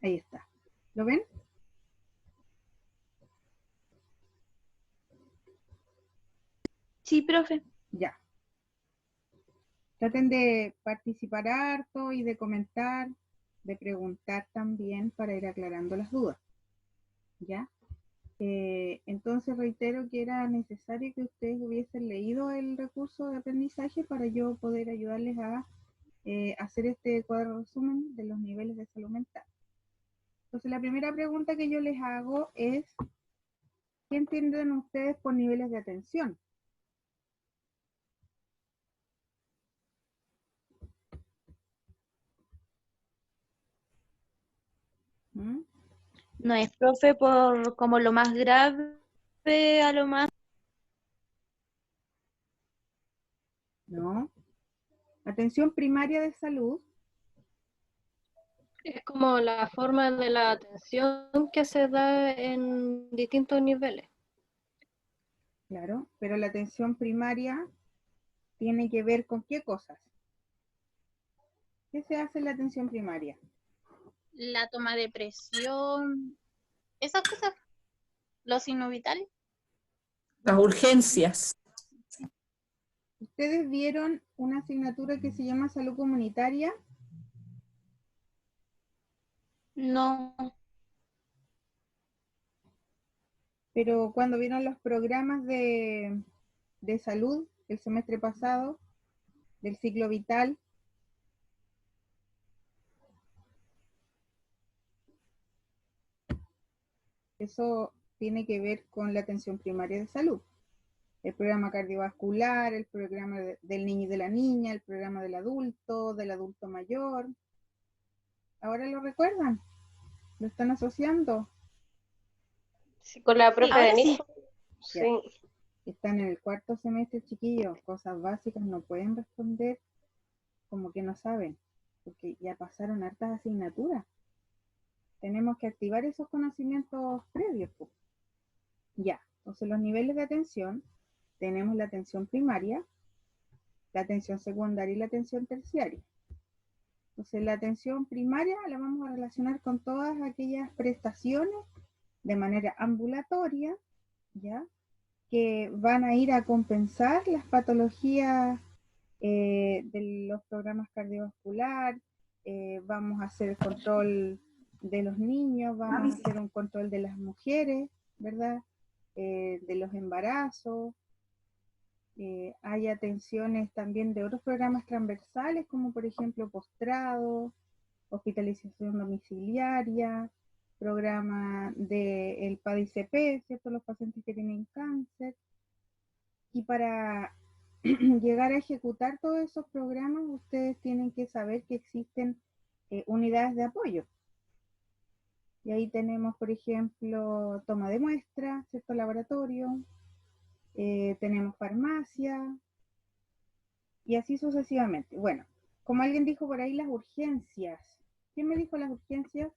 Ahí está. ¿Lo ven? Sí, profe. Ya. Traten de participar harto y de comentar, de preguntar también para ir aclarando las dudas. ¿Ya? Entonces reitero que era necesario que ustedes hubiesen leído el recurso de aprendizaje para yo poder ayudarles a hacer este cuadro resumen de los niveles de salud mental. Entonces la primera pregunta que yo les hago es, ¿qué entienden ustedes por niveles de atención? ¿Mm? No es, profe, por como lo más grave a lo más... ¿No? Atención primaria de salud. Es como la forma de la atención que se da en distintos niveles. Claro, pero la atención primaria tiene que ver con qué cosas. ¿Qué se hace en la atención primaria? La toma de presión, esas cosas, los signos vitales. Las urgencias. ¿Ustedes vieron una asignatura que se llama salud comunitaria? No, Pero cuando vieron los programas de salud el semestre pasado, del ciclo vital, eso tiene que ver con la atención primaria de salud. El programa cardiovascular, el programa del niño y de la niña, el programa del adulto mayor. ¿Ahora lo recuerdan? ¿Lo están asociando? Sí, con la profe ahora Denise. Ya. Sí. Están en el cuarto semestre, chiquillos. Cosas básicas no pueden responder como que no saben, porque ya pasaron hartas asignaturas. Tenemos que activar esos conocimientos previos, pues. Ya, entonces los niveles de atención, tenemos la atención primaria, la atención secundaria y la atención terciaria. Entonces la atención primaria la vamos a relacionar con todas aquellas prestaciones de manera ambulatoria, ¿ya? Que van a ir a compensar las patologías de los programas cardiovascular, vamos a hacer el control de los niños, vamos a hacer un control de las mujeres, ¿verdad? De los embarazos, hay atenciones también de otros programas transversales, como por ejemplo postrado, hospitalización domiciliaria, programa del PADI-CP, ¿cierto? Los pacientes que tienen cáncer. Y para llegar a ejecutar todos esos programas, ustedes tienen que saber que existen unidades de apoyo. Y ahí tenemos, por ejemplo, toma de muestra, ¿cierto? Laboratorio, tenemos farmacia, y así sucesivamente. Bueno, como alguien dijo por ahí, las urgencias. ¿Quién me dijo las urgencias?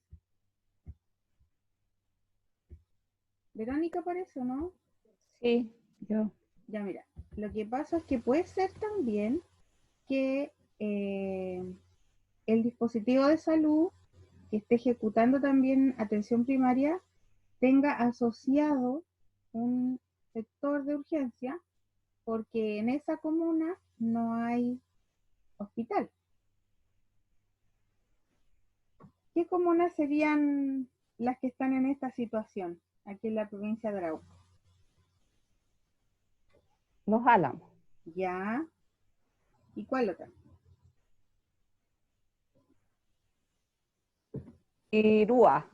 Verónica parece, ¿no? Sí, yo. Ya mira, lo que pasa es que puede ser también que el dispositivo de salud que esté ejecutando también atención primaria tenga asociado un sector de urgencia porque en esa comuna no hay hospital. ¿Qué comunas serían las que están en esta situación aquí en la provincia de Arauco? Los Álamos. Ya. ¿Y cuál otra? Irúa.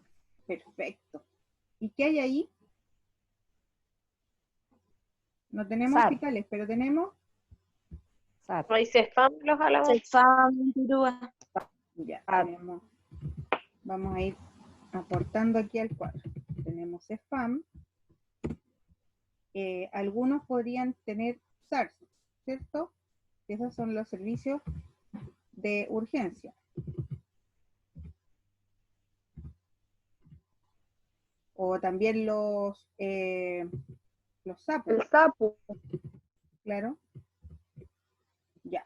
Perfecto. ¿Y qué hay ahí? No tenemos SAR. hospitales, pero tenemos... SAR. Ahí se spam los álamos. Cefam, Pirúa. Ya, Ah. tenemos... Vamos a ir aportando aquí al cuadro. Tenemos CEFAM. Algunos podrían tener SARS, ¿cierto? Esos son los servicios de urgencia. O también los SAPU. El sapo. Claro. Ya.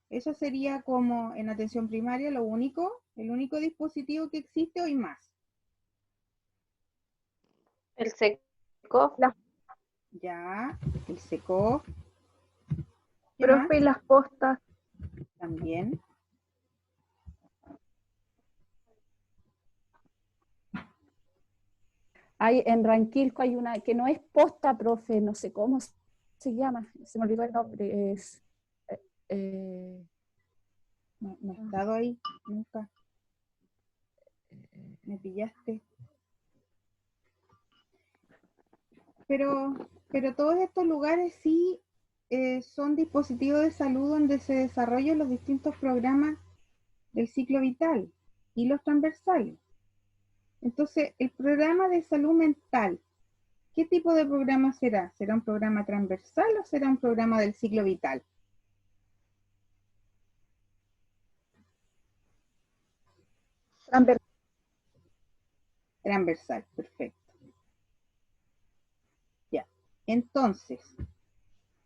Eso sería como en atención primaria lo único El único dispositivo que existe hoy más. El SECO. Ya, el SECO. ¿Qué más? Profe, y las postas. También. Hay, en Ranquilco hay una que no es posta, profe, no sé cómo se llama, se me olvidó el nombre, es... No he estado ahí nunca. Me pillaste. Pero todos estos lugares sí son dispositivos de salud donde se desarrollan los distintos programas del ciclo vital y los transversales. Entonces, el programa de salud mental, ¿qué tipo de programa será? ¿Será un programa transversal o será un programa del ciclo vital? Transversal, perfecto. Ya. Entonces,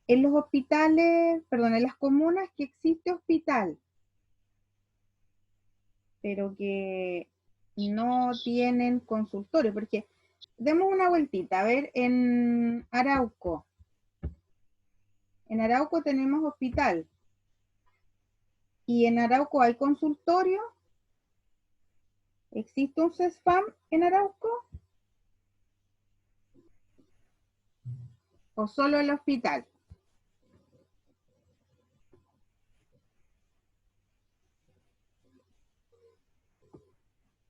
en los hospitales, perdón, en las comunas que existe hospital, pero que no tienen consultorio, porque demos una vueltita, a ver, en Arauco tenemos hospital, y en Arauco hay consultorio. ¿Existe un CESFAM en Arauco? ¿O solo el hospital?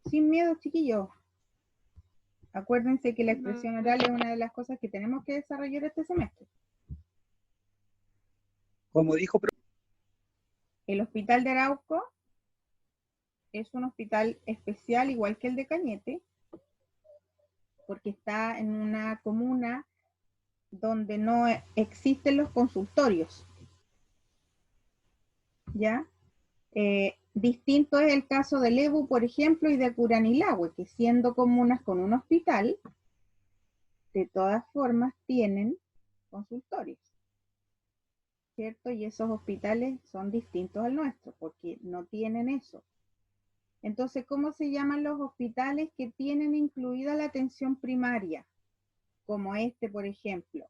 Sin miedo, chiquillos. Acuérdense que la expresión oral es una de las cosas que tenemos que desarrollar este semestre. Como dijo, El hospital de Arauco es un hospital especial, igual que el de Cañete, porque está en una comuna donde no existen los consultorios. ¿Ya? Distinto es el caso de Lebu, por ejemplo, y de Curanilahue, que siendo comunas con un hospital, de todas formas tienen consultorios, ¿cierto? Y esos hospitales son distintos al nuestro, porque no tienen eso. Entonces, ¿cómo se llaman los hospitales que tienen incluida la atención primaria? Como este, por ejemplo,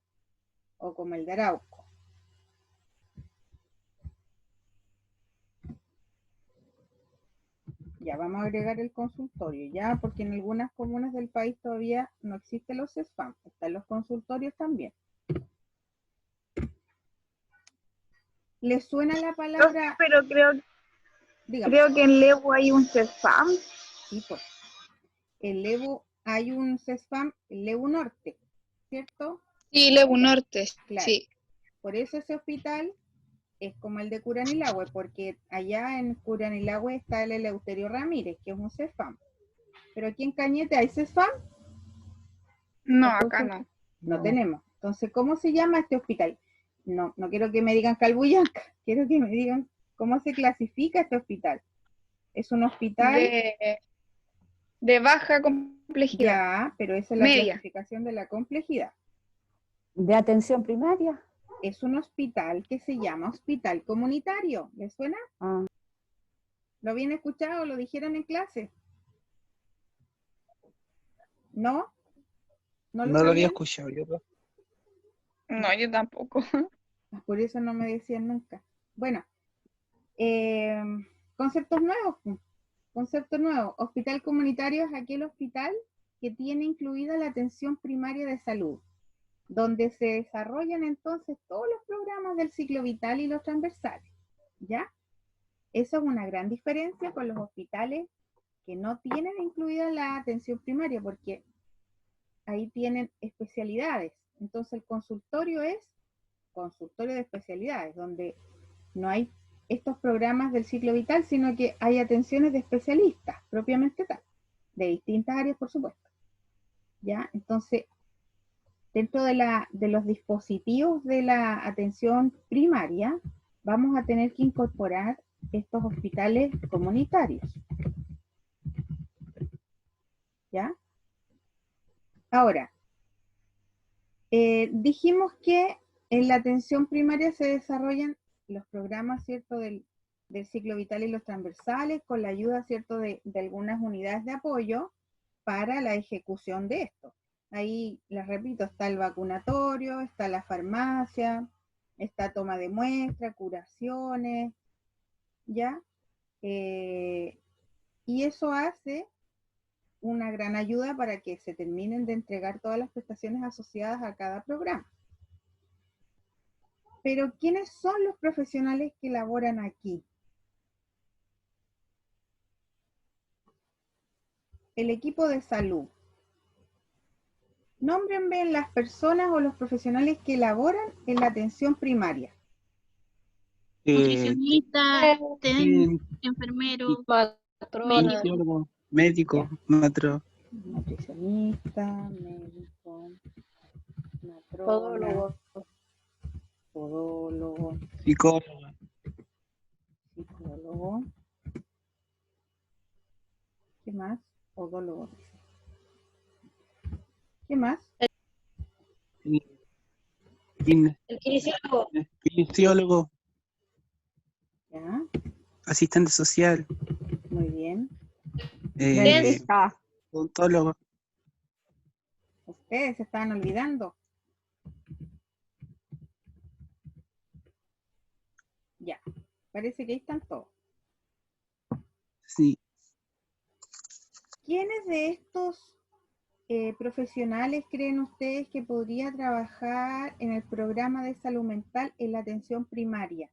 o como el de Arauco. Ya vamos a agregar el consultorio, ya, porque en algunas comunas del país todavía no existen los CESFAM, están los consultorios también. ¿Les suena la palabra? Pero Dígame. creo que en Lebu hay un CESFAM. Sí, pues. En Lebu hay un CESFAM, el Lebu Norte, ¿cierto? Sí, Lebu Norte, Claro. sí. Por eso ese hospital es como el de Curanilahue, porque allá en Curanilahue está el Eleuterio Ramírez, que es un CESFAM. Pero aquí en Cañete hay CESFAM. No, acá no. No tenemos. Entonces, ¿cómo se llama este hospital? No quiero que me digan Calbuyanca, quiero que me digan cómo se clasifica este hospital. Es un hospital... De baja complejidad. Ya, pero esa es la Media. clasificación de la complejidad. ¿De atención primaria? Es un hospital que se llama hospital comunitario. ¿Les suena? Ah, ¿Lo habían escuchado? ¿Lo dijeron en clase? ¿No? no lo había sabían? escuchado yo. No, yo tampoco. Por eso no me decían nunca. Bueno, conceptos nuevos. Concepto nuevo. Hospital comunitario es aquel hospital que tiene incluida la atención primaria de salud, donde se desarrollan entonces todos los programas del ciclo vital y los transversales. ¿Ya? Esa es una gran diferencia con los hospitales que no tienen incluida la atención primaria, porque ahí tienen especialidades. Entonces el consultorio es consultorio de especialidades, donde no hay estos programas del ciclo vital, sino que hay atenciones de especialistas, propiamente tal, de distintas áreas, por supuesto. ¿Ya? Entonces, dentro de los dispositivos de la atención primaria, vamos a tener que incorporar estos hospitales comunitarios. ¿Ya? Ahora, dijimos que en la atención primaria se desarrollan los programas, ¿cierto?, del del ciclo vital y los transversales, con la ayuda, ¿cierto?, de algunas unidades de apoyo para la ejecución de esto. Ahí, les repito, está el vacunatorio, está la farmacia, está toma de muestra, curaciones, ¿ya? Y eso hace una gran ayuda para que se terminen de entregar todas las prestaciones asociadas a cada programa. Pero, ¿quiénes son los profesionales que laboran aquí? El equipo de salud. Nómbrenme las personas o los profesionales que laboran en la atención primaria. Nutricionista, enfermero, Matrona. kinesiólogo, médico, matro. Nutricionista, médico, matrona, Podólogo. podólogo, Psicólogo. psicólogo. ¿Qué más? Podólogo. ¿Qué más? El kinesiólogo. Kinesiólogo, Ya, asistente social, muy bien. Dentista. odontólogo. Ustedes se estaban olvidando. Ya, parece que ahí están todos. Sí. ¿Quiénes de estos profesionales creen ustedes que podría trabajar en el programa de salud mental en la atención primaria?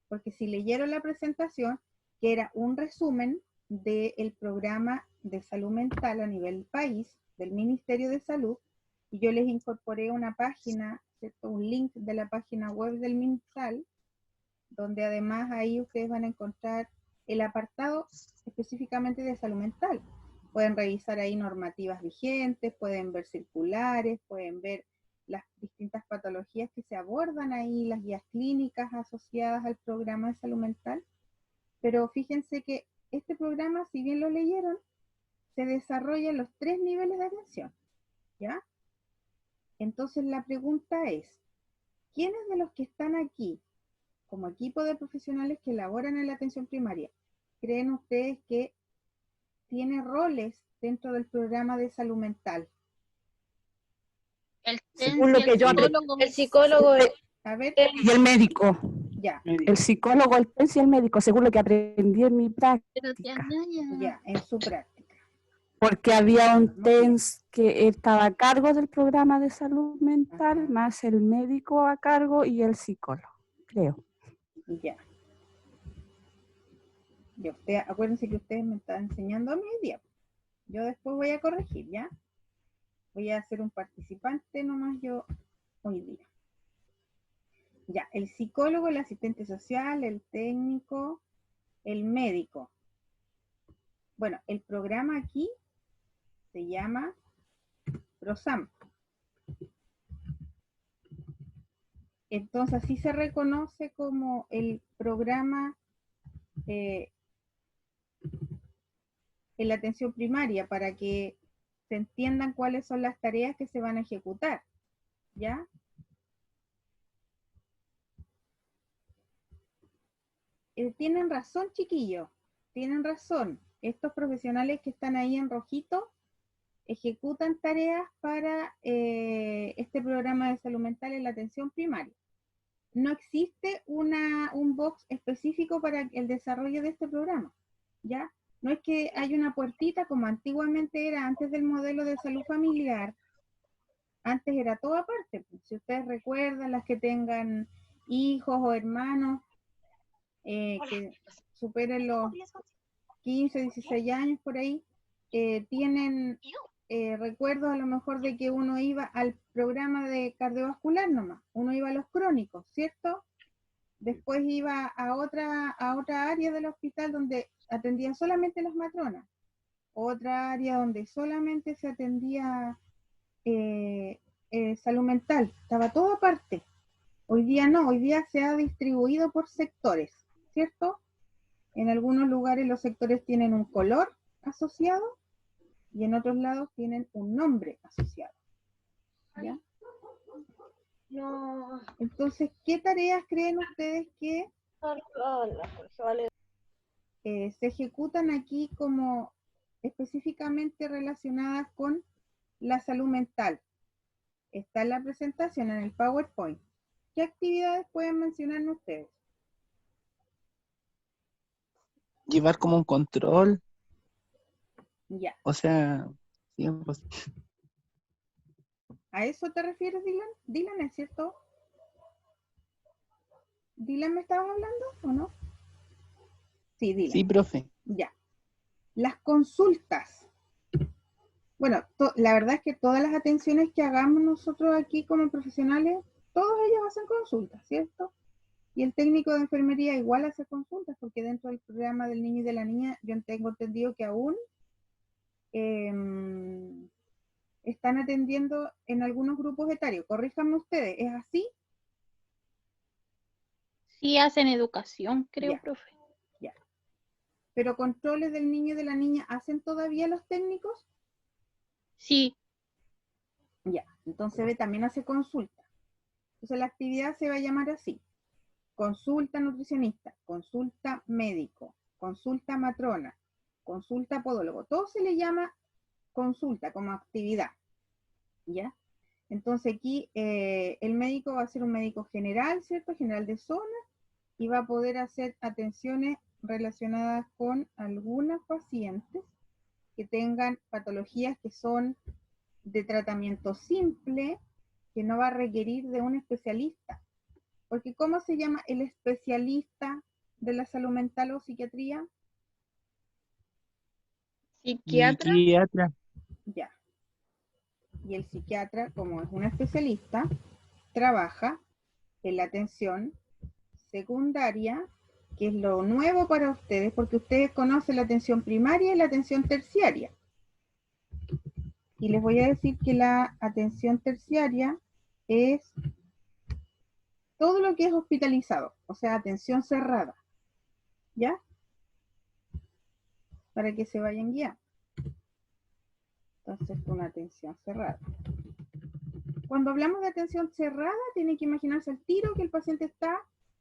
Porque si leyeron la presentación, que era un resumen del programa de salud mental a nivel país, del Ministerio de Salud, y yo les incorporé una página, ¿cierto?, un link de la página web del MinSal, donde además ahí ustedes van a encontrar el apartado específicamente de salud mental. Pueden revisar ahí normativas vigentes, pueden ver circulares, pueden ver las distintas patologías que se abordan ahí, las guías clínicas asociadas al programa de salud mental. Pero fíjense que este programa, si bien lo leyeron, se desarrolla en los 3 niveles de atención, ¿ya? Entonces la pregunta es, ¿quiénes de los que están aquí, como equipo de profesionales que laboran en la atención primaria, creen ustedes que tiene roles dentro del programa de salud mental? el Según lo TENS y que el yo psicólogo. El psicólogo. A ver, Y el médico. ya, El psicólogo, el TENS y el médico, según lo que aprendí en mi Pero tía práctica. Naya, ya, en su práctica. Porque había un Muy bien. TENS que estaba a cargo del programa de salud mental, Ajá. más el médico a cargo y el psicólogo, creo. Ya. Ya, acuérdense que ustedes me están enseñando a mí hoy día. Yo después voy a corregir, ¿ya? Voy a ser un participante nomás yo hoy día. Ya, el psicólogo, el asistente social, el técnico, el médico. Bueno, el programa aquí se llama PROSAM. Entonces, así se reconoce como el programa en la atención primaria, para que se entiendan cuáles son las tareas que se van a ejecutar, ¿ya? Tienen razón, chiquillos, tienen razón. Estos profesionales que están ahí en rojito ejecutan tareas para este programa de salud mental en la atención primaria. No existe un box específico para el desarrollo de este programa, ¿ya? No es que haya una puertita como antiguamente era antes del modelo de salud familiar. Antes era todo aparte. Si ustedes recuerdan, las que tengan hijos o hermanos que superen los 15, 16 años por ahí, tienen recuerdos a lo mejor de que uno iba al programa de cardiovascular nomás, uno iba a los crónicos, ¿cierto? Después iba a otra área del hospital donde atendían solamente las matronas, otra área donde solamente se atendía salud mental, estaba todo aparte. Hoy día no, hoy día se ha distribuido por sectores, ¿cierto? En algunos lugares los sectores tienen un color asociado y en otros lados tienen un nombre asociado, ¿ya? No. Entonces, ¿qué tareas creen ustedes que se ejecutan aquí como específicamente relacionadas con la salud mental. Está en la presentación, en el PowerPoint. ¿Qué actividades pueden mencionarme ustedes? Llevar como un control, Ya. o sea, sí, pues, ¿A eso te refieres, Dylan? Dylan, ¿es cierto? ¿Dylan me estabas hablando o no? Sí, Dylan. sí, profe. Ya. Las consultas. Bueno, la verdad es que todas las atenciones que hagamos nosotros aquí como profesionales, todos ellos hacen consultas, ¿cierto? Y el técnico de enfermería igual hace consultas, porque dentro del programa del niño y de la niña, yo tengo entendido que aún están atendiendo en algunos grupos etarios. Corríjanme ustedes, ¿es así? Sí hacen educación, creo, Ya. profe. Ya. Pero controles del niño y de la niña, ¿hacen todavía los técnicos? Sí, Ya, entonces también hace consulta. Entonces la actividad se va a llamar así: consulta nutricionista, consulta médico, consulta matrona, consulta podólogo. Todo se le llama consulta como actividad, ¿ya? Entonces aquí el médico va a ser un médico general, ¿cierto? General de zona, y va a poder hacer atenciones relacionadas con algunas pacientes que tengan patologías que son de tratamiento simple, que no va a requerir de un especialista. Porque ¿cómo se llama el especialista de la salud mental o psiquiatría? Psiquiatra. Psiquiatra. Ya. Y el psiquiatra, como es un especialista, trabaja en la atención secundaria, que es lo nuevo para ustedes, porque ustedes conocen la atención primaria y la atención terciaria. Y les voy a decir que la atención terciaria es todo lo que es hospitalizado, o sea, atención cerrada, ¿ya? Para que se vayan guiando. Entonces, una atención cerrada. Cuando hablamos de atención cerrada, tienen que imaginarse al tiro que el paciente está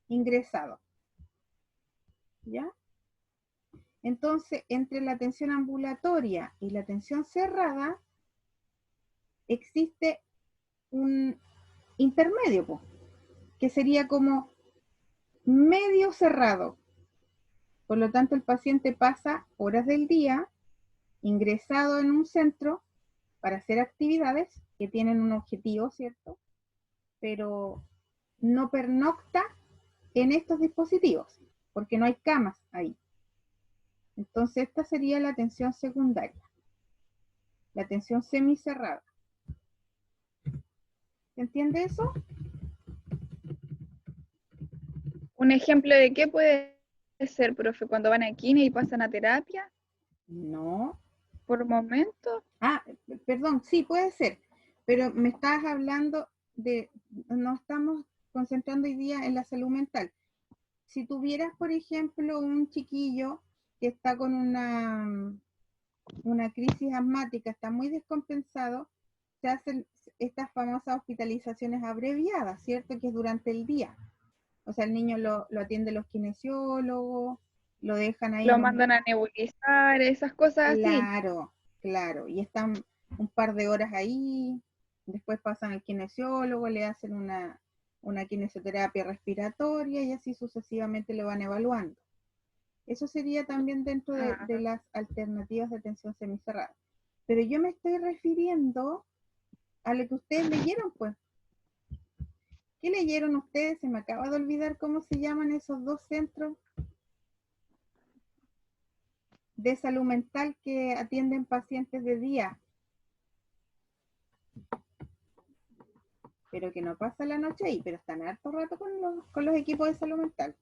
ingresado, ¿ya? Entonces, entre la atención ambulatoria y la atención cerrada, existe un intermedio, po, que sería como medio cerrado. Por lo tanto, el paciente pasa horas del día ingresado en un centro para hacer actividades que tienen un objetivo, ¿cierto? Pero no pernocta en estos dispositivos, porque no hay camas ahí. Entonces, esta sería la atención secundaria, la atención semicerrada. ¿Se entiende eso? Un ejemplo de qué puede ser, profe, cuando van a quine y pasan a terapia No. por momento. Ah, perdón, sí, puede ser. Pero me estás hablando de, no estamos concentrando hoy día en la salud mental. Si tuvieras, por ejemplo, un chiquillo que está con una crisis asmática, está muy descompensado, se hacen estas famosas hospitalizaciones abreviadas, ¿cierto? Que es durante el día. O sea, el niño lo atienden los kinesiólogos, lo dejan ahí Lo en un... mandan a nebulizar, esas cosas así. Claro, claro. Y están un par de horas ahí, después pasan al kinesiólogo, le hacen una kinesioterapia respiratoria y así sucesivamente lo van evaluando. Eso sería también dentro de las alternativas de atención semicerrada. Pero yo me estoy refiriendo a lo que ustedes leyeron, pues. ¿Qué leyeron ustedes? Se me acaba de olvidar cómo se llaman esos dos centros de salud mental que atienden pacientes de día, pero que no pasa la noche ahí, pero están harto rato con los equipos de salud mental.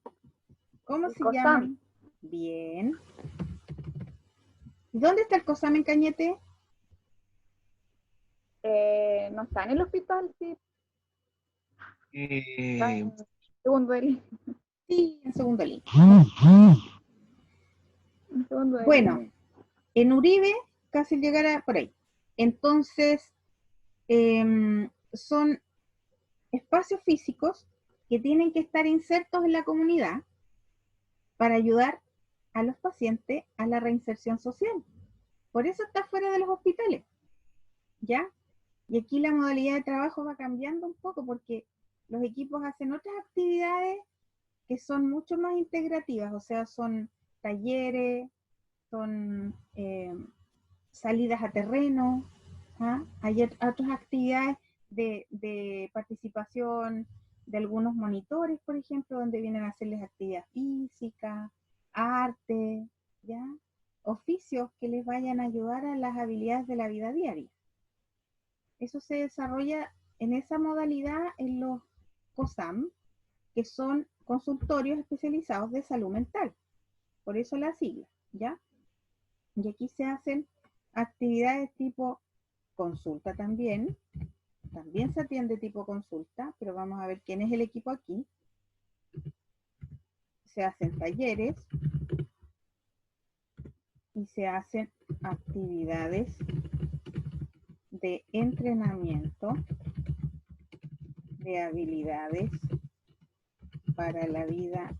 ¿Cómo se llaman? Bien. ¿Dónde está el COSAM en Cañete? No está en el hospital, sí. Está en segundo de línea. Sí, en segundo línea. En segundo de Bueno, línea. en Uribe, casi llegará por ahí. Entonces, son espacios físicos que tienen que estar insertos en la comunidad, para ayudar a los pacientes a la reinserción social. Por eso está fuera de los hospitales, ¿ya? Y aquí la modalidad de trabajo va cambiando un poco porque los equipos hacen otras actividades que son mucho más integrativas, o sea, son talleres, son salidas a terreno, ¿ah? Hay otras actividades de participación de algunos monitores, por ejemplo, donde vienen a hacerles actividad física, arte, ¿ya? Oficios que les vayan a ayudar a las habilidades de la vida diaria. Eso se desarrolla en esa modalidad en los COSAM, que son consultorios especializados de salud mental. Por eso la sigla, ¿ya? Y aquí se hacen actividades tipo consulta también se atiende tipo consulta, pero vamos a ver quién es el equipo aquí. Se hacen talleres y se hacen actividades de entrenamiento de habilidades para la vida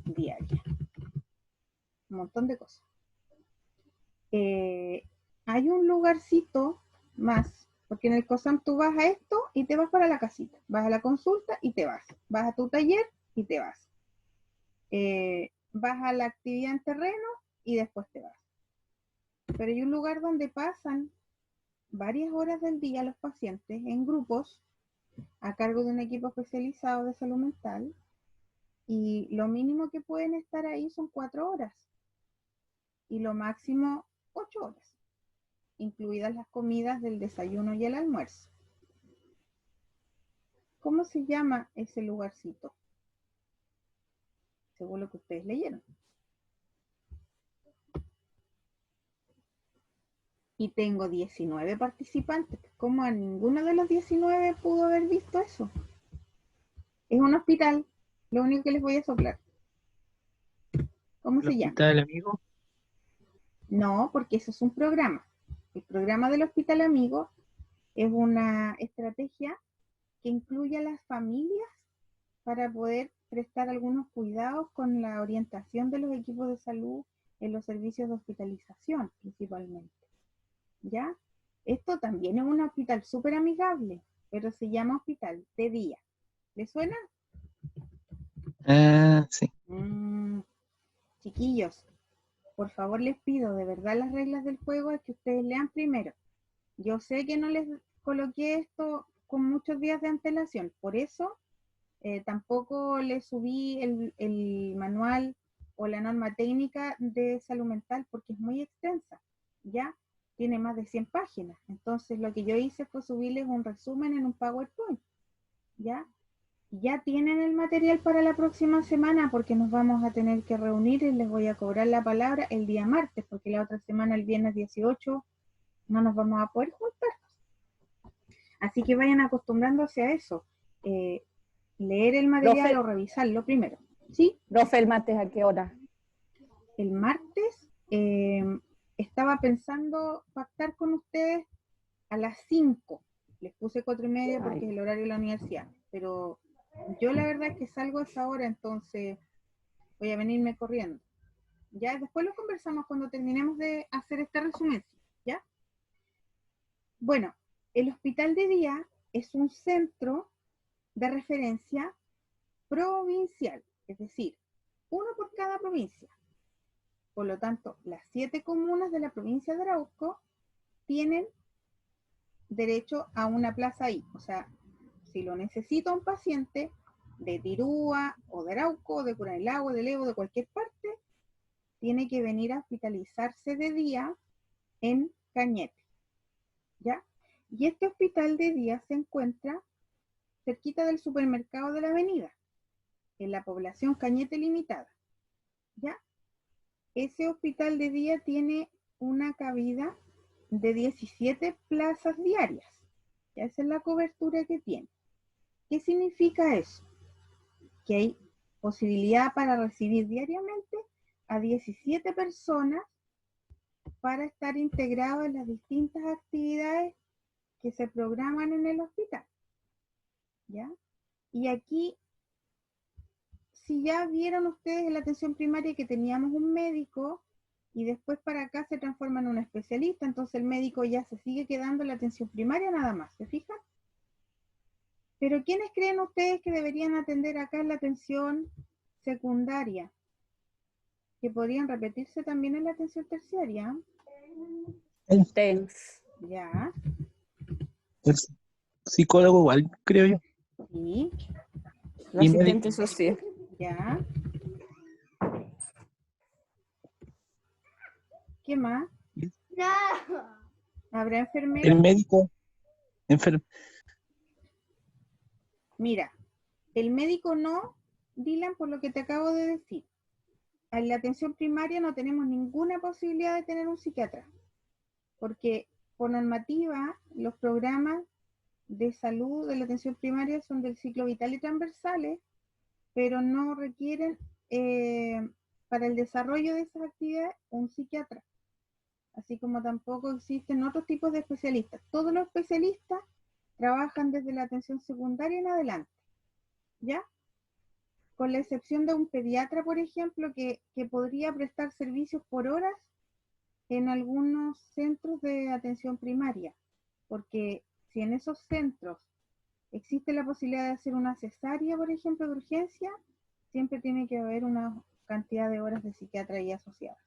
diaria. Un montón de cosas. Hay un lugarcito más, porque en el COSAM tú vas a esto y te vas para la casita, vas a la consulta y te vas a tu taller y te vas a la actividad en terreno y después te vas. Pero hay un lugar donde pasan varias horas del día los pacientes en grupos a cargo de un equipo especializado de salud mental y lo mínimo que pueden estar ahí son 4 horas y lo máximo 8 horas, incluidas las comidas del desayuno y el almuerzo. ¿Cómo se llama ese lugarcito? Según lo que ustedes leyeron. Y tengo 19 participantes. ¿Cómo a ninguno de los 19 pudo haber visto eso? Es un hospital, lo único que les voy a soplar. ¿Cómo se llama? ¿Hospital Amigo? No, porque eso es un programa. El programa del Hospital Amigo es una estrategia que incluye a las familias para poder prestar algunos cuidados con la orientación de los equipos de salud en los servicios de hospitalización, principalmente. ¿Ya? Esto también es un hospital súper amigable, pero se llama hospital de día. ¿Les suena? Sí. Chiquillos, por favor les pido, de verdad las reglas del juego es que ustedes lean primero. Yo sé que no les coloqué esto con muchos días de antelación, por eso tampoco les subí el manual o la norma técnica de salud mental porque es muy extensa, ¿ya? Tiene más de 100 páginas. Entonces lo que yo hice fue subirles un resumen en un PowerPoint, ¿ya? Ya tienen el material para la próxima semana porque nos vamos a tener que reunir y les voy a cobrar la palabra el día martes, porque la otra semana, el viernes 18, no nos vamos a poder juntar. Así que vayan acostumbrándose a eso. Leer el material o revisarlo primero. ¿Sí? Profe, ¿el martes a qué hora? El martes estaba pensando pactar con ustedes a las 5. Les puse 4:30 porque es el horario de la universidad. Pero yo la verdad es que salgo a esa hora, entonces voy a venirme corriendo. Ya después lo conversamos cuando terminemos de hacer este resumen, ¿ya? Bueno, el hospital de día es un centro de referencia provincial, es decir, uno por cada provincia. Por lo tanto, las 7 comunas de la provincia de Arauco tienen derecho a una plaza ahí. O sea, si lo necesita un paciente de Tirúa, o de Arauco, o de Curanilahue, de Lego, de cualquier parte, tiene que venir a hospitalizarse de día en Cañete, ¿ya? Y este hospital de día se encuentra cerquita del supermercado de la avenida, en la población Cañete Limitada, ¿ya? Ese hospital de día tiene una cabida de 17 plazas diarias. Ya esa es la cobertura que tiene. ¿Qué significa eso? Que hay posibilidad para recibir diariamente a 17 personas para estar integrados en las distintas actividades que se programan en el hospital, ¿ya? Y aquí si ya vieron ustedes en la atención primaria que teníamos un médico y después para acá se transforma en un especialista, entonces el médico ya se sigue quedando en la atención primaria nada más, ¿se fijan? Pero ¿quiénes creen ustedes que deberían atender acá en la atención secundaria? Que podrían repetirse también en la atención terciaria. TENS. Ya, El psicólogo igual, creo yo. sí, La Y asistente médico. social. ya. ¿Qué más? ¿Habrá El enfermeros? médico, enfermo. Mira, el médico no, Dylan, por lo que te acabo de decir. En la atención primaria no tenemos ninguna posibilidad de tener un psiquiatra, porque por normativa los programas de salud de la atención primaria son del ciclo vital y transversales, pero no requieren para el desarrollo de esas actividades un psiquiatra, así como tampoco existen otros tipos de especialistas. Todos los especialistas trabajan desde la atención secundaria en adelante, ¿ya? Con la excepción de un pediatra, por ejemplo, que podría prestar servicios por horas en algunos centros de atención primaria, porque si en esos centros existe la posibilidad de hacer una cesárea, por ejemplo, de urgencia, siempre tiene que haber una cantidad de horas de psiquiatra ahí asociadas.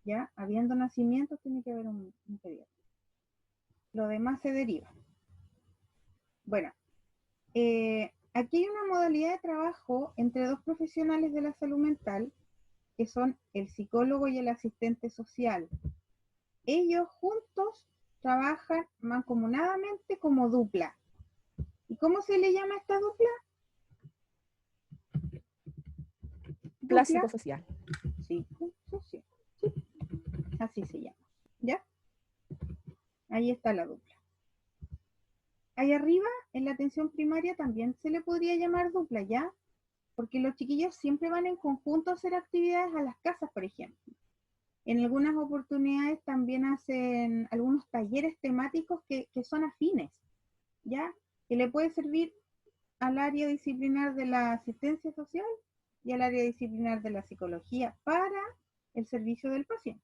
¿Ya? Habiendo nacimientos, tiene que haber un pediatra. Lo demás se deriva. Bueno, aquí hay una modalidad de trabajo entre dos profesionales de la salud mental, que son el psicólogo y el asistente social. Ellos juntos trabajan mancomunadamente como dupla. ¿Y cómo se le llama a esta dupla? Dupla psicosocial. Psicosocial. Sí. Así se llama. ¿Ya? Ahí está la dupla. Ahí arriba, en la atención primaria, también se le podría llamar dupla, ¿ya? Porque los chiquillos siempre van en conjunto a hacer actividades a las casas, por ejemplo. En algunas oportunidades también hacen algunos talleres temáticos que son afines, ¿ya? Que le puede servir al área disciplinar de la asistencia social y al área disciplinar de la psicología para el servicio del paciente.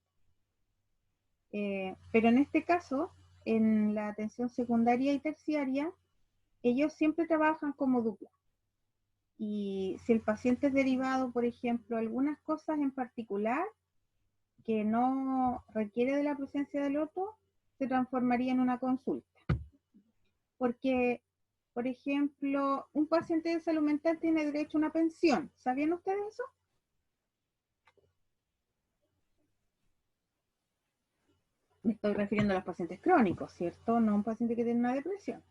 Pero en este caso, en la atención secundaria y terciaria, ellos siempre trabajan como dupla. Y si el paciente es derivado, por ejemplo, algunas cosas en particular que no requiere de la presencia del otro, se transformaría en una consulta. Porque, por ejemplo, un paciente de salud mental tiene derecho a una pensión. ¿Sabían ustedes eso? Me estoy refiriendo a los pacientes crónicos, ¿cierto? No a un paciente que tiene una depresión.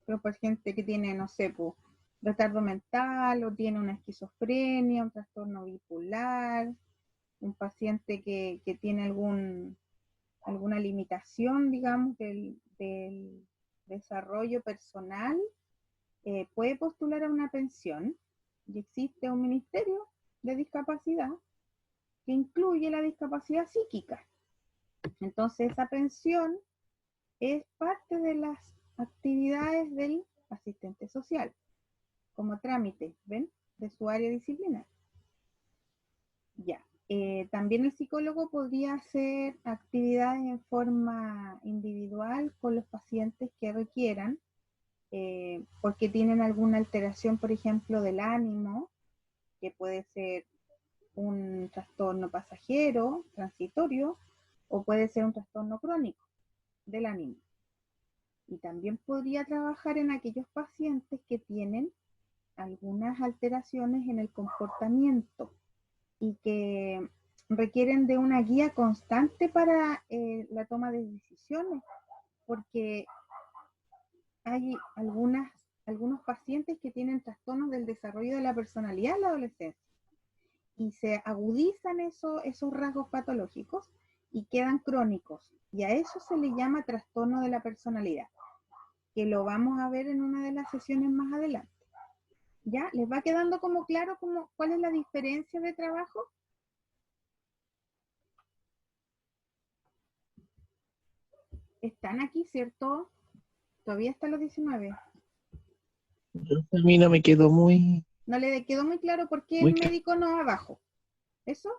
Pero un paciente que tiene, no sé, pues, retardo mental o tiene una esquizofrenia, un trastorno bipolar, un paciente que tiene alguna limitación, digamos, del desarrollo personal, puede postular a una pensión y existe un ministerio de discapacidad que incluye la discapacidad psíquica. Entonces esa pensión es parte de las actividades del asistente social, como trámite, ¿ven? De su área disciplinar. Ya. También el psicólogo podría hacer actividades en forma individual con los pacientes que requieran, porque tienen alguna alteración, por ejemplo, del ánimo, que puede ser un trastorno pasajero, transitorio, o puede ser un trastorno crónico del ánimo. Y también podría trabajar en aquellos pacientes que tienen algunas alteraciones en el comportamiento y que requieren de una guía constante para la toma de decisiones, porque hay algunos pacientes que tienen trastornos del desarrollo de la personalidad en la adolescencia y se agudizan esos rasgos patológicos y quedan crónicos, y a eso se le llama trastorno de la personalidad, que lo vamos a ver en una de las sesiones más adelante. ¿Ya? ¿Les va quedando como claro cuál es la diferencia de trabajo? Están aquí, ¿cierto? Todavía hasta los 19. A mí no me quedó muy No le quedó muy claro por qué Muy el claro. médico no abajo. ¿Eso?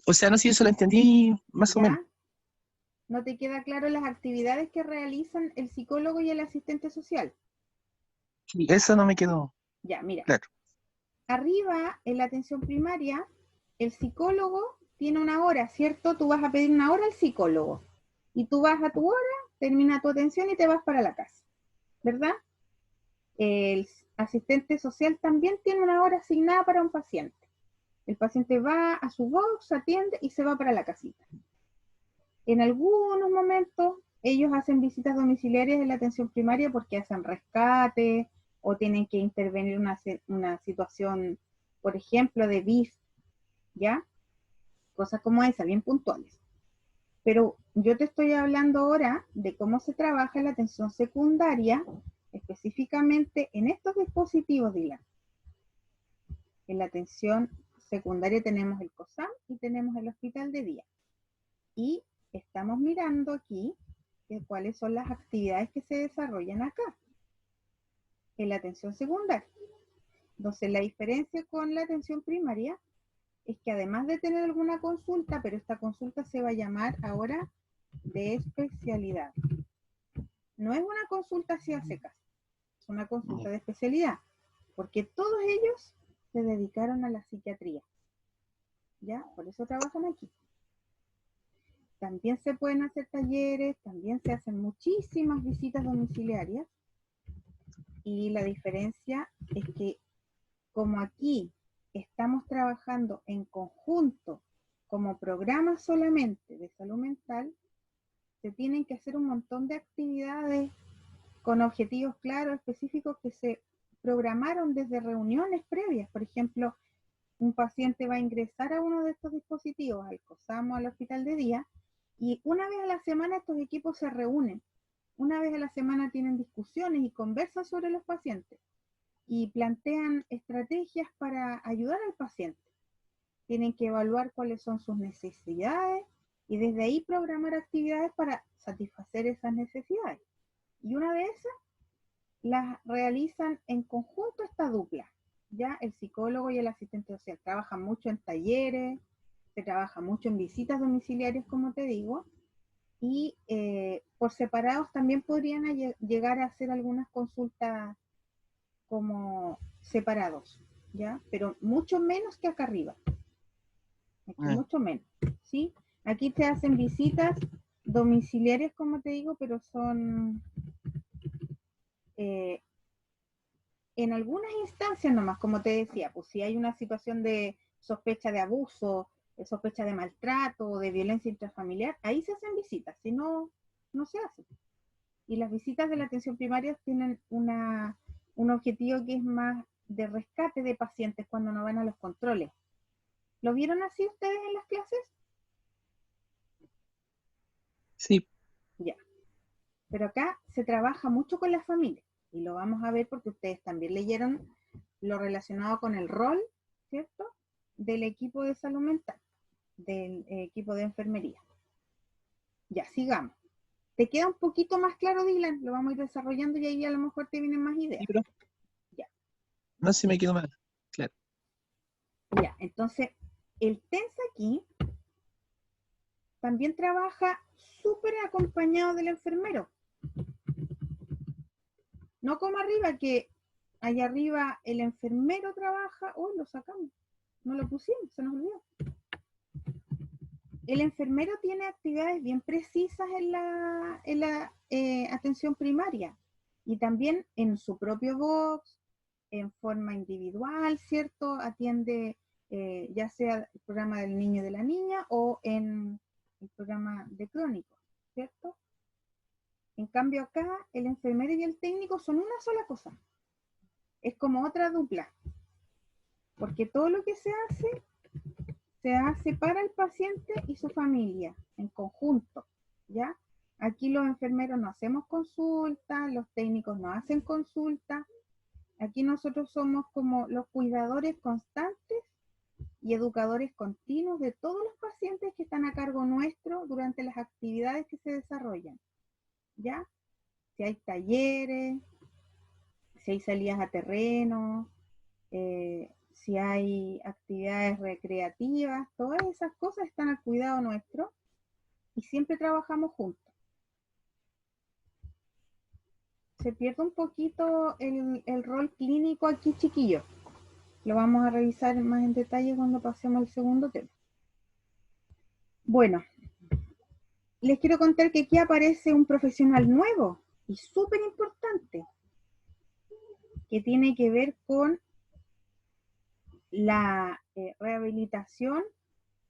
O sea, no sé si eso lo entendí más o menos. ¿Ya? ¿No te queda claro las actividades que realizan el psicólogo y el asistente social? Sí, eso no me quedó Ya, mira. claro. Arriba, en la atención primaria, el psicólogo tiene una hora, ¿cierto? Tú vas a pedir una hora al psicólogo. Y tú vas a tu hora, termina tu atención y te vas para la casa. ¿Verdad? El asistente social también tiene una hora asignada para un paciente. El paciente va a su box, atiende y se va para la casita. En algunos momentos ellos hacen visitas domiciliarias en la atención primaria porque hacen rescate o tienen que intervenir una situación, por ejemplo, de BIF, ¿ya? Cosas como esa, bien puntuales. Pero yo te estoy hablando ahora de cómo se trabaja en la atención secundaria, específicamente en estos dispositivos, Dylan. En la atención secundaria tenemos el COSAM y tenemos el hospital de día. Y estamos mirando aquí cuáles son las actividades que se desarrollan acá, en la atención secundaria. Entonces, la diferencia con la atención primaria es que además de tener alguna consulta, pero esta consulta se va a llamar ahora de especialidad. No es una consulta así a secas, es una consulta de especialidad, porque todos ellos se dedicaron a la psiquiatría. ¿Ya? Por eso trabajan aquí. También se pueden hacer talleres, también se hacen muchísimas visitas domiciliarias. Y la diferencia es que como aquí estamos trabajando en conjunto como programa solamente de salud mental, se tienen que hacer un montón de actividades con objetivos claros, específicos, que se programaron desde reuniones previas. Por ejemplo, un paciente va a ingresar a uno de estos dispositivos, al COSAM o al hospital de día, y una vez a la semana estos equipos se reúnen. Una vez a la semana tienen discusiones y conversan sobre los pacientes y plantean estrategias para ayudar al paciente. Tienen que evaluar cuáles son sus necesidades y desde ahí programar actividades para satisfacer esas necesidades. Y una de esas las realizan en conjunto esta dupla. Ya el psicólogo y el asistente social trabajan mucho en talleres, se trabaja mucho en visitas domiciliarias, como te digo, y por separados también podrían llegar a hacer algunas consultas como separados, ¿ya? Pero mucho menos que acá arriba. Aquí mucho menos, ¿sí? Aquí te hacen visitas domiciliarias, como te digo, pero son en algunas instancias nomás, como te decía, pues si hay una situación de sospecha de abuso, de sospecha de maltrato o de violencia intrafamiliar, ahí se hacen visitas, si no, no se hacen. Y las visitas de la atención primaria tienen un objetivo que es más de rescate de pacientes cuando no van a los controles. ¿Lo vieron así ustedes en las clases? Sí. Ya. Pero acá se trabaja mucho con las familias y lo vamos a ver porque ustedes también leyeron lo relacionado con el rol, ¿cierto? Del equipo de salud mental, del equipo de enfermería. Ya, sigamos. ¿Te queda un poquito más claro, Dylan? Lo vamos a ir desarrollando y ahí a lo mejor te vienen más ideas. Sí, pero ya. No sé si me quedó mal. Claro. Ya, entonces, el TENS aquí también trabaja súper acompañado del enfermero. No como arriba, que allá arriba el enfermero trabaja. Lo sacamos. No lo pusimos, se nos olvidó. El enfermero tiene actividades bien precisas en la atención primaria y también en su propio box, en forma individual, ¿cierto? Atiende ya sea el programa del niño y de la niña o en el programa de crónicos, ¿cierto? En cambio acá el enfermero y el técnico son una sola cosa. Es como otra dupla. Porque todo lo que se hace para el paciente y su familia, en conjunto, ¿ya? Aquí los enfermeros no hacemos consulta, los técnicos no hacen consulta. Aquí nosotros somos como los cuidadores constantes y educadores continuos de todos los pacientes que están a cargo nuestro durante las actividades que se desarrollan, ¿ya? Si hay talleres, si hay salidas a terreno, si hay actividades recreativas, todas esas cosas están al cuidado nuestro y siempre trabajamos juntos. Se pierde un poquito el rol clínico aquí, chiquillos. Lo vamos a revisar más en detalle cuando pasemos al segundo tema. Bueno, les quiero contar que aquí aparece un profesional nuevo y súper importante, que tiene que ver con la rehabilitación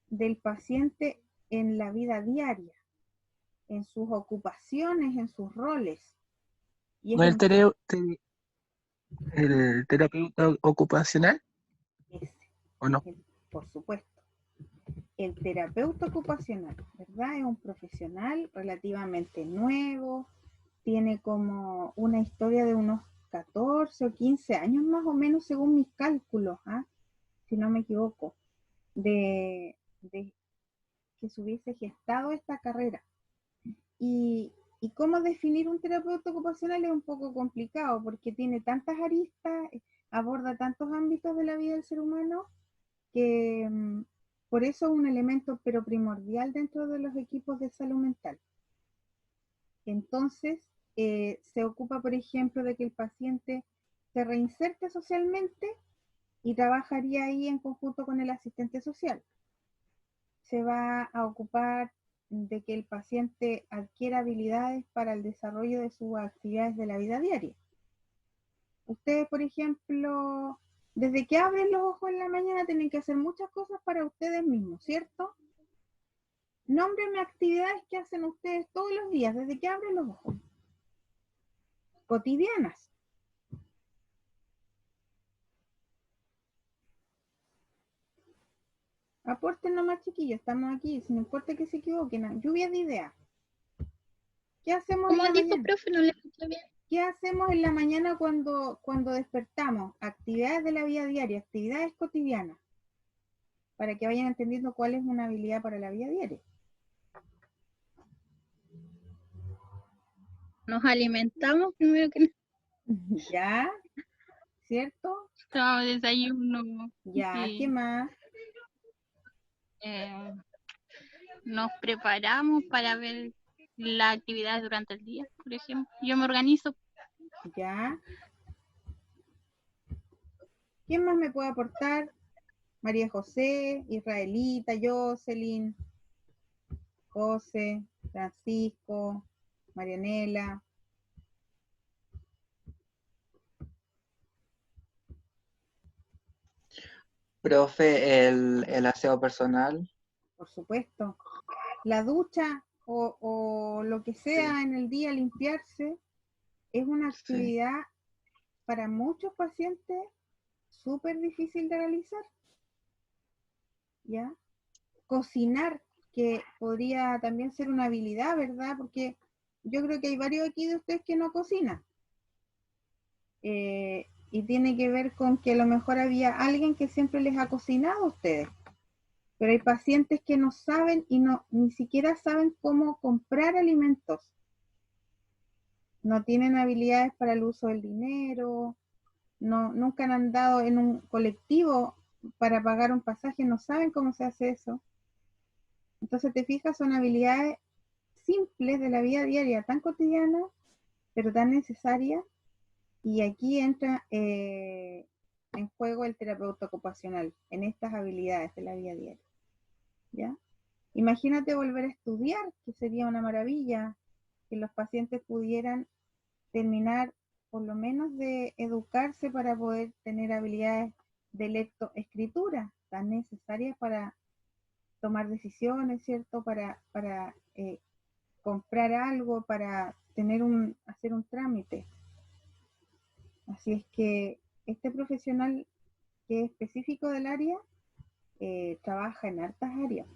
del paciente en la vida diaria, en sus ocupaciones, en sus roles. Y ¿No es el terapeuta ocupacional ese, o no? por supuesto. El terapeuta ocupacional, ¿verdad? Es un profesional relativamente nuevo, tiene como una historia de unos 14 o 15 años más o menos, según mis cálculos, si no me equivoco, de que se hubiese gestado esta carrera. Y cómo definir un terapeuta ocupacional es un poco complicado, porque tiene tantas aristas, aborda tantos ámbitos de la vida del ser humano, que por eso es un elemento pero primordial dentro de los equipos de salud mental. Entonces, se ocupa, por ejemplo, de que el paciente se reinserte socialmente y trabajaría ahí en conjunto con el asistente social. Se va a ocupar de que el paciente adquiera habilidades para el desarrollo de sus actividades de la vida diaria. Ustedes, por ejemplo, desde que abren los ojos en la mañana tienen que hacer muchas cosas para ustedes mismos, ¿cierto? Nómbrenme actividades que hacen ustedes todos los días, desde que abren los ojos. Cotidianas. Aporten nomás, chiquillos, estamos aquí, sin importa que se equivoquen. Lluvia de ideas. ¿Qué hacemos en ¿Cómo la dijo, mañana? profe? No le escuché bien. ¿Qué hacemos en la mañana cuando despertamos? Actividades de la vida diaria, actividades cotidianas, para que vayan entendiendo cuál es una habilidad para la vida diaria. Nos alimentamos primero que ¿Ya? ¿Cierto? nada. Desayuno. Ya, Sí. ¿qué más? Nos preparamos para ver las actividades durante el día, por ejemplo. Yo me organizo. Ya. ¿Quién más me puede aportar? María José, Israelita, Jocelyn, José, Francisco, Marianela. Profe, el aseo personal. Por supuesto. La ducha o lo que sea en el día, limpiarse, es una actividad para muchos pacientes súper difícil de realizar. ¿Ya? Cocinar, que podría también ser una habilidad, ¿verdad? Porque yo creo que hay varios aquí de ustedes que no cocinan. Y tiene que ver con que a lo mejor había alguien que siempre les ha cocinado a ustedes. Pero hay pacientes que no saben y ni siquiera saben cómo comprar alimentos. No tienen habilidades para el uso del dinero, nunca han andado en un colectivo para pagar un pasaje, no saben cómo se hace eso. Entonces, te fijas, son habilidades simples de la vida diaria, tan cotidianas, pero tan necesarias. Y aquí entra en juego el terapeuta ocupacional, en estas habilidades de la vida diaria. ¿Ya? Imagínate volver a estudiar, que sería una maravilla, que los pacientes pudieran terminar por lo menos de educarse para poder tener habilidades de lectoescritura, tan necesarias para tomar decisiones, ¿cierto? Para comprar algo, para hacer un trámite. Así es que este profesional que es específico del área trabaja en hartas áreas.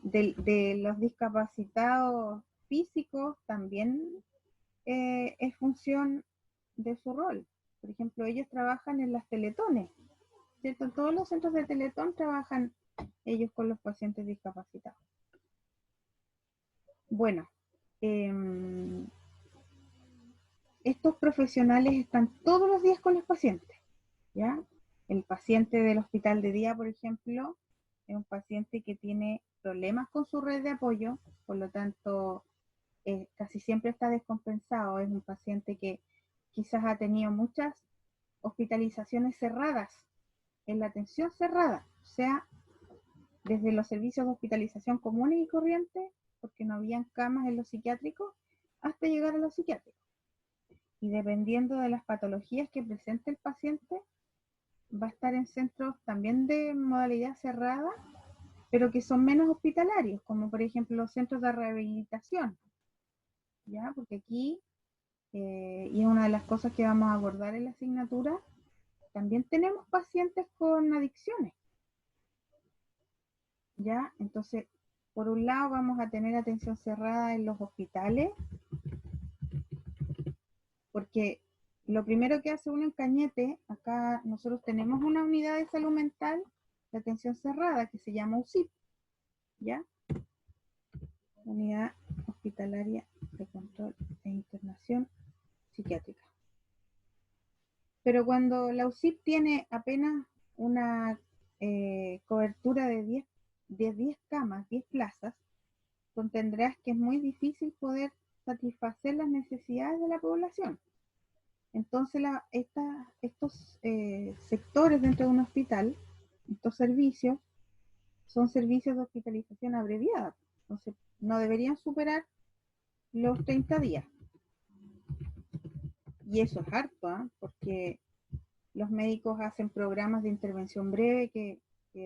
De los discapacitados físicos también es función de su rol. Por ejemplo, ellos trabajan en las teletones, ¿cierto? En todos los centros de teletón trabajan ellos con los pacientes discapacitados. Bueno, estos profesionales están todos los días con los pacientes, ¿ya? El paciente del hospital de día, por ejemplo, es un paciente que tiene problemas con su red de apoyo, por lo tanto, casi siempre está descompensado. Es un paciente que quizás ha tenido muchas hospitalizaciones cerradas, en la atención cerrada, o sea, desde los servicios de hospitalización comunes y corrientes, porque no habían camas en los psiquiátricos, hasta llegar a los psiquiátricos. Y dependiendo de las patologías que presente el paciente, va a estar en centros también de modalidad cerrada, pero que son menos hospitalarios, como por ejemplo los centros de rehabilitación, ¿ya? Porque aquí, y es una de las cosas que vamos a abordar en la asignatura, también tenemos pacientes con adicciones, ¿ya? Entonces, por un lado vamos a tener atención cerrada en los hospitales, porque lo primero que hace uno en Cañete, acá nosotros tenemos una unidad de salud mental de atención cerrada que se llama UCIP, ¿ya? Unidad Hospitalaria de Control e Internación Psiquiátrica. Pero cuando la UCIP tiene apenas una cobertura de 10 camas, 10 plazas, entenderás que es muy difícil poder satisfacer las necesidades de la población. Entonces, estos sectores dentro de un hospital, estos servicios, son servicios de hospitalización abreviada. Entonces, no deberían superar los 30 días. Y eso es harto, ¿eh? Porque los médicos hacen programas de intervención breve que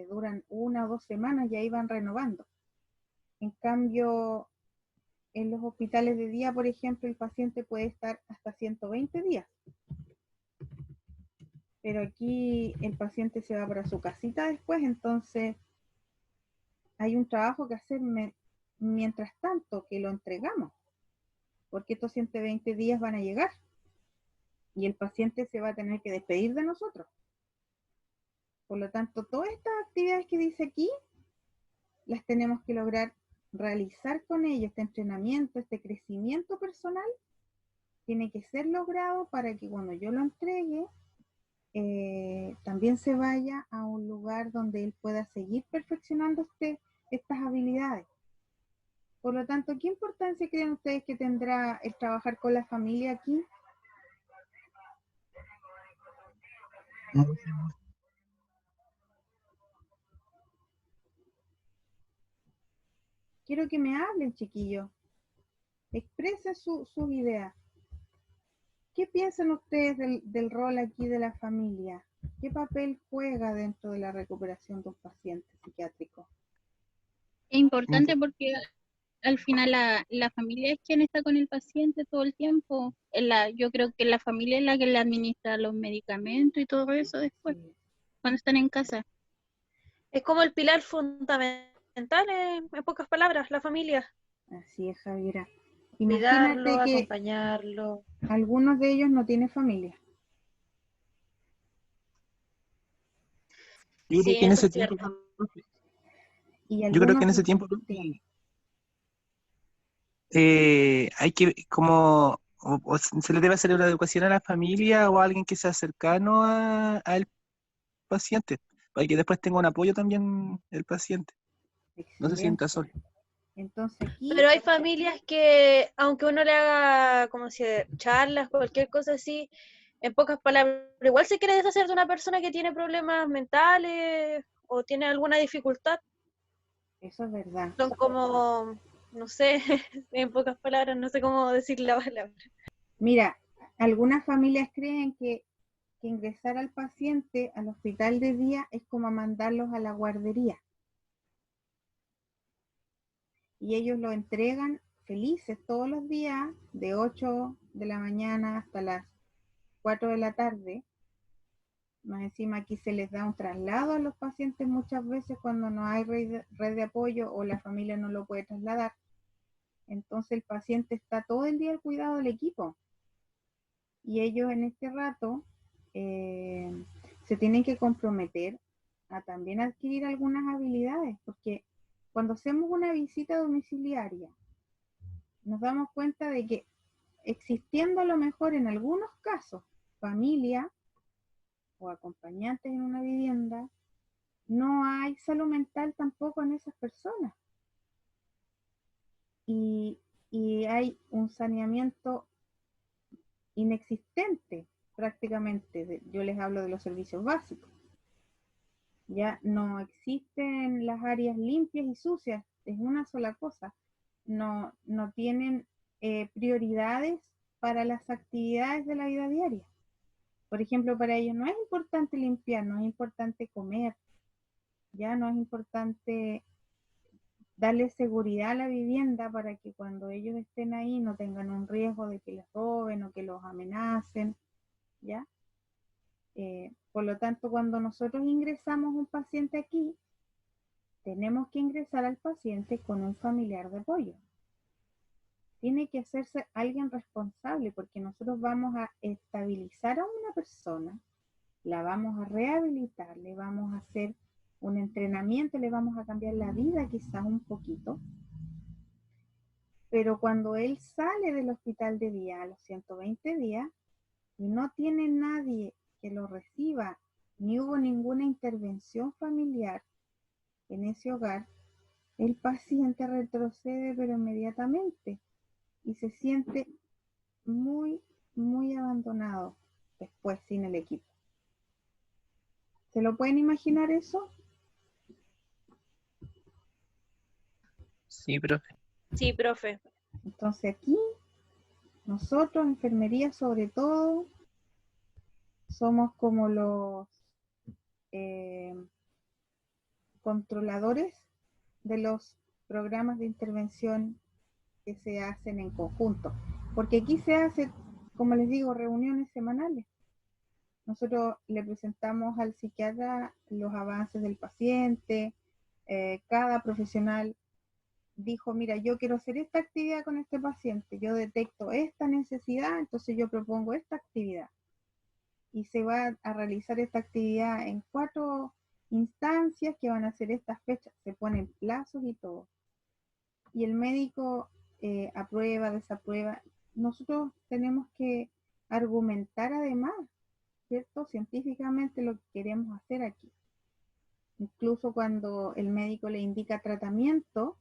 duran 1 o 2 semanas y ahí van renovando. En cambio, en los hospitales de día, por ejemplo, el paciente puede estar hasta 120 días. Pero aquí el paciente se va para su casita después, entonces hay un trabajo que hacer mientras tanto que lo entregamos, porque estos 120 días van a llegar y el paciente se va a tener que despedir de nosotros. Por lo tanto, todas estas actividades que dice aquí, las tenemos que lograr realizar con ellos. Este entrenamiento, este crecimiento personal, tiene que ser logrado para que cuando yo lo entregue, también se vaya a un lugar donde él pueda seguir perfeccionando estas habilidades. Por lo tanto, ¿qué importancia creen ustedes que tendrá el trabajar con la familia aquí? Quiero que me hablen, chiquillos. Expresen sus ideas. ¿Qué piensan ustedes del rol aquí de la familia? ¿Qué papel juega dentro de la recuperación de un paciente psiquiátrico? Es importante porque al final la familia es quien está con el paciente todo el tiempo. Yo creo que la familia es la que le administra los medicamentos y todo eso después, cuando están en casa. Es como el pilar fundamental, en pocas palabras, la familia. Así es, Javiera. Cuidarlo, Imagínate que acompañarlo. algunos de ellos no tienen familia. Yo creo Sí, que en eso ese es tiempo, cierto. Y yo creo que en ese tiempo hay que como o se le debe hacer una educación a la familia o a alguien que sea cercano al paciente, para que después tenga un apoyo también el paciente, no se sienta solo. Entonces aquí... Pero hay familias que, aunque uno le haga, como si charlas, cualquier cosa así, en pocas palabras, igual se quiere deshacer de una persona que tiene problemas mentales o tiene alguna dificultad. Eso es verdad. Son como, no sé, en pocas palabras, no sé cómo decir la palabra. Mira, algunas familias creen que ingresar al paciente al hospital de día es como mandarlos a la guardería. Y ellos lo entregan felices todos los días, de 8 de la mañana hasta las 4 de la tarde. Más encima aquí se les da un traslado a los pacientes muchas veces cuando no hay red de apoyo o la familia no lo puede trasladar. Entonces el paciente está todo el día al cuidado del equipo. Y ellos en este rato se tienen que comprometer a también adquirir algunas habilidades, porque cuando hacemos una visita domiciliaria, nos damos cuenta de que existiendo a lo mejor en algunos casos familia o acompañantes en una vivienda, no hay salud mental tampoco en esas personas. Y hay un saneamiento inexistente prácticamente. Yo les hablo de los servicios básicos. Ya no existen las áreas limpias y sucias, es una sola cosa. No tienen prioridades para las actividades de la vida diaria. Por ejemplo, para ellos no es importante limpiar, no es importante comer, ya no es importante darle seguridad a la vivienda para que cuando ellos estén ahí no tengan un riesgo de que les roben o que los amenacen, ¿ya? Por lo tanto, cuando nosotros ingresamos un paciente aquí, tenemos que ingresar al paciente con un familiar de apoyo. Tiene que hacerse alguien responsable porque nosotros vamos a estabilizar a una persona, la vamos a rehabilitar, le vamos a hacer un entrenamiento, le vamos a cambiar la vida quizás un poquito. Pero cuando él sale del hospital de día a los 120 días y no tiene nadie que lo reciba, ni hubo ninguna intervención familiar en ese hogar, el paciente retrocede pero inmediatamente y se siente muy, muy abandonado después sin el equipo. ¿Se lo pueden imaginar eso? Sí, profe. Sí, profe. Entonces aquí, nosotros, enfermería sobre todo, somos como los controladores de los programas de intervención que se hacen en conjunto. Porque aquí se hace, como les digo, reuniones semanales. Nosotros le presentamos al psiquiatra los avances del paciente, cada profesional dijo, mira, yo quiero hacer esta actividad con este paciente, yo detecto esta necesidad, entonces yo propongo esta actividad. Y se va a realizar esta actividad en 4 instancias que van a ser estas fechas, se ponen plazos y todo. Y el médico aprueba, desaprueba. Nosotros tenemos que argumentar además, ¿cierto? Científicamente lo que queremos hacer aquí. Incluso cuando el médico le indica tratamiento,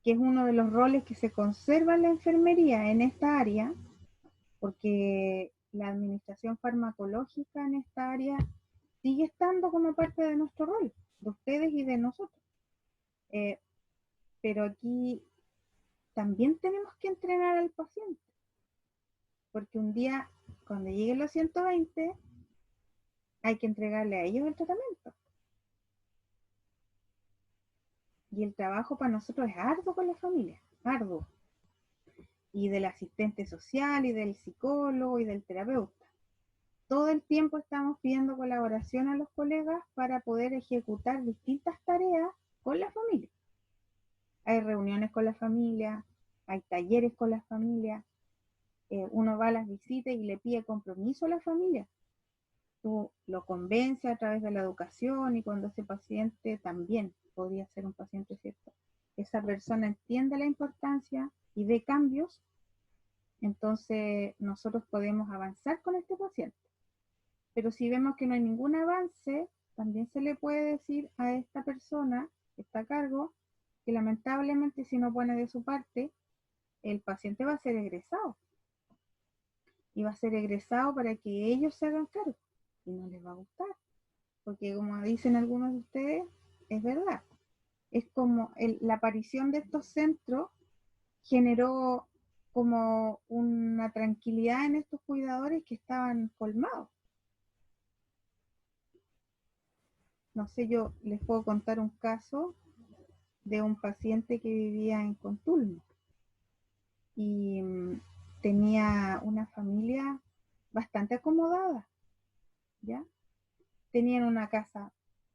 que es uno de los roles que se conserva en la enfermería en esta área, porque la administración farmacológica en esta área sigue estando como parte de nuestro rol, de ustedes y de nosotros. Pero aquí también tenemos que entrenar al paciente, porque un día, cuando lleguen los 120, hay que entregarle a ellos el tratamiento. Y el trabajo para nosotros es arduo con la familia, arduo. Y del asistente social, y del psicólogo, y del terapeuta. Todo el tiempo estamos pidiendo colaboración a los colegas para poder ejecutar distintas tareas con la familia. Hay reuniones con la familia, hay talleres con la familia, uno va a las visitas y le pide compromiso a la familia. Tú lo convences a través de la educación y cuando ese paciente también podría ser un paciente, ¿cierto? Esa persona entiende la importancia y ve cambios, entonces nosotros podemos avanzar con este paciente. Pero si vemos que no hay ningún avance, también se le puede decir a esta persona que está a cargo que lamentablemente si no pone de su parte, el paciente va a ser egresado. Y va a ser egresado para que ellos se hagan cargo. Y no les va a gustar. Porque como dicen algunos de ustedes, es verdad. Es como la aparición de estos centros generó como una tranquilidad en estos cuidadores que estaban colmados. No sé, yo les puedo contar un caso de un paciente que vivía en Contulmo y tenía una familia bastante acomodada, ¿ya? Tenían una casa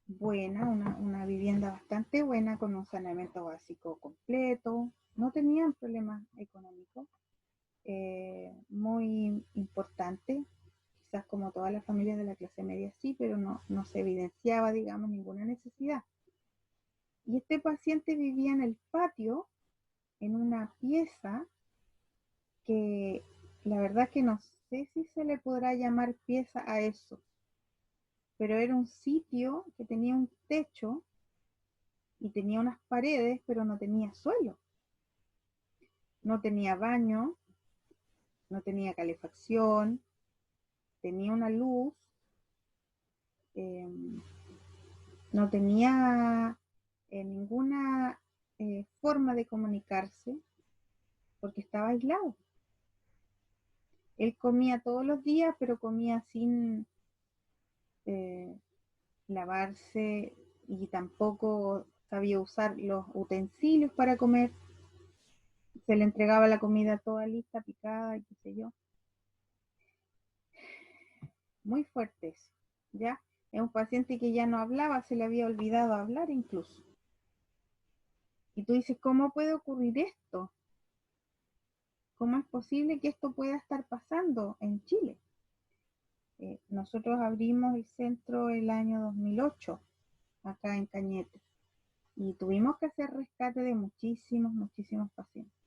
buena, una vivienda bastante buena con un saneamiento básico completo, no tenían problemas económicos muy importantes, quizás como todas las familias de la clase media sí, pero no se evidenciaba, digamos, ninguna necesidad. Y este paciente vivía en el patio, en una pieza que la verdad que no sé si se le podrá llamar pieza a eso, pero era un sitio que tenía un techo y tenía unas paredes, pero no tenía suelo. No tenía baño, no tenía calefacción, tenía una luz, no tenía ninguna forma de comunicarse porque estaba aislado. Él comía todos los días, pero comía sin lavarse y tampoco sabía usar los utensilios para comer. Se le entregaba la comida toda lista, picada y qué sé yo. Muy fuerte eso, ¿ya? Es un paciente que ya no hablaba, se le había olvidado hablar incluso. Y tú dices, ¿cómo puede ocurrir esto? ¿Cómo es posible que esto pueda estar pasando en Chile? Nosotros abrimos el centro el año 2008, acá en Cañete, y tuvimos que hacer rescate de muchísimos pacientes.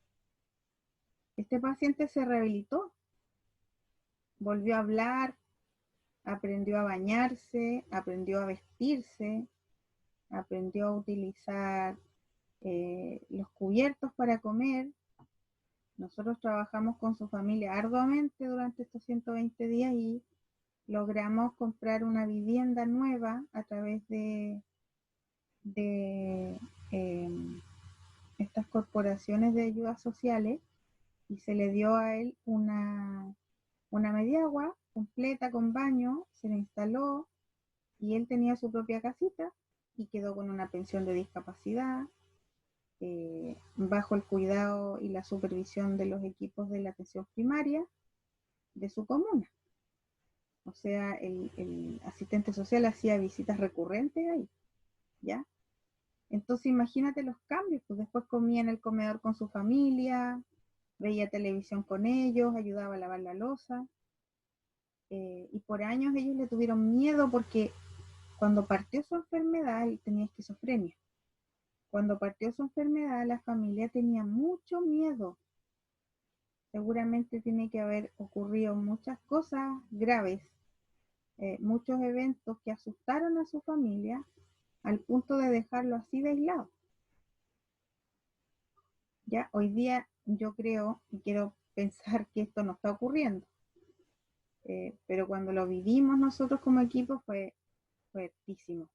Este paciente se rehabilitó, volvió a hablar, aprendió a bañarse, aprendió a vestirse, aprendió a utilizar los cubiertos para comer. Nosotros trabajamos con su familia arduamente durante estos 120 días y logramos comprar una vivienda nueva a través de estas corporaciones de ayudas sociales, y se le dio a él una mediagua completa con baño, se le instaló y él tenía su propia casita y quedó con una pensión de discapacidad bajo el cuidado y la supervisión de los equipos de la atención primaria de su comuna. O sea, el asistente social hacía visitas recurrentes ahí, ¿ya? Entonces imagínate los cambios, pues después comía en el comedor con su familia, veía televisión con ellos, ayudaba a lavar la loza, y por años ellos le tuvieron miedo porque cuando partió su enfermedad, él tenía esquizofrenia. Cuando partió su enfermedad, la familia tenía mucho miedo. Seguramente tiene que haber ocurrido muchas cosas graves, muchos eventos que asustaron a su familia al punto de dejarlo así de aislado. Ya hoy día yo creo y quiero pensar que esto no está ocurriendo, pero cuando lo vivimos nosotros como equipo fue fuertísimo,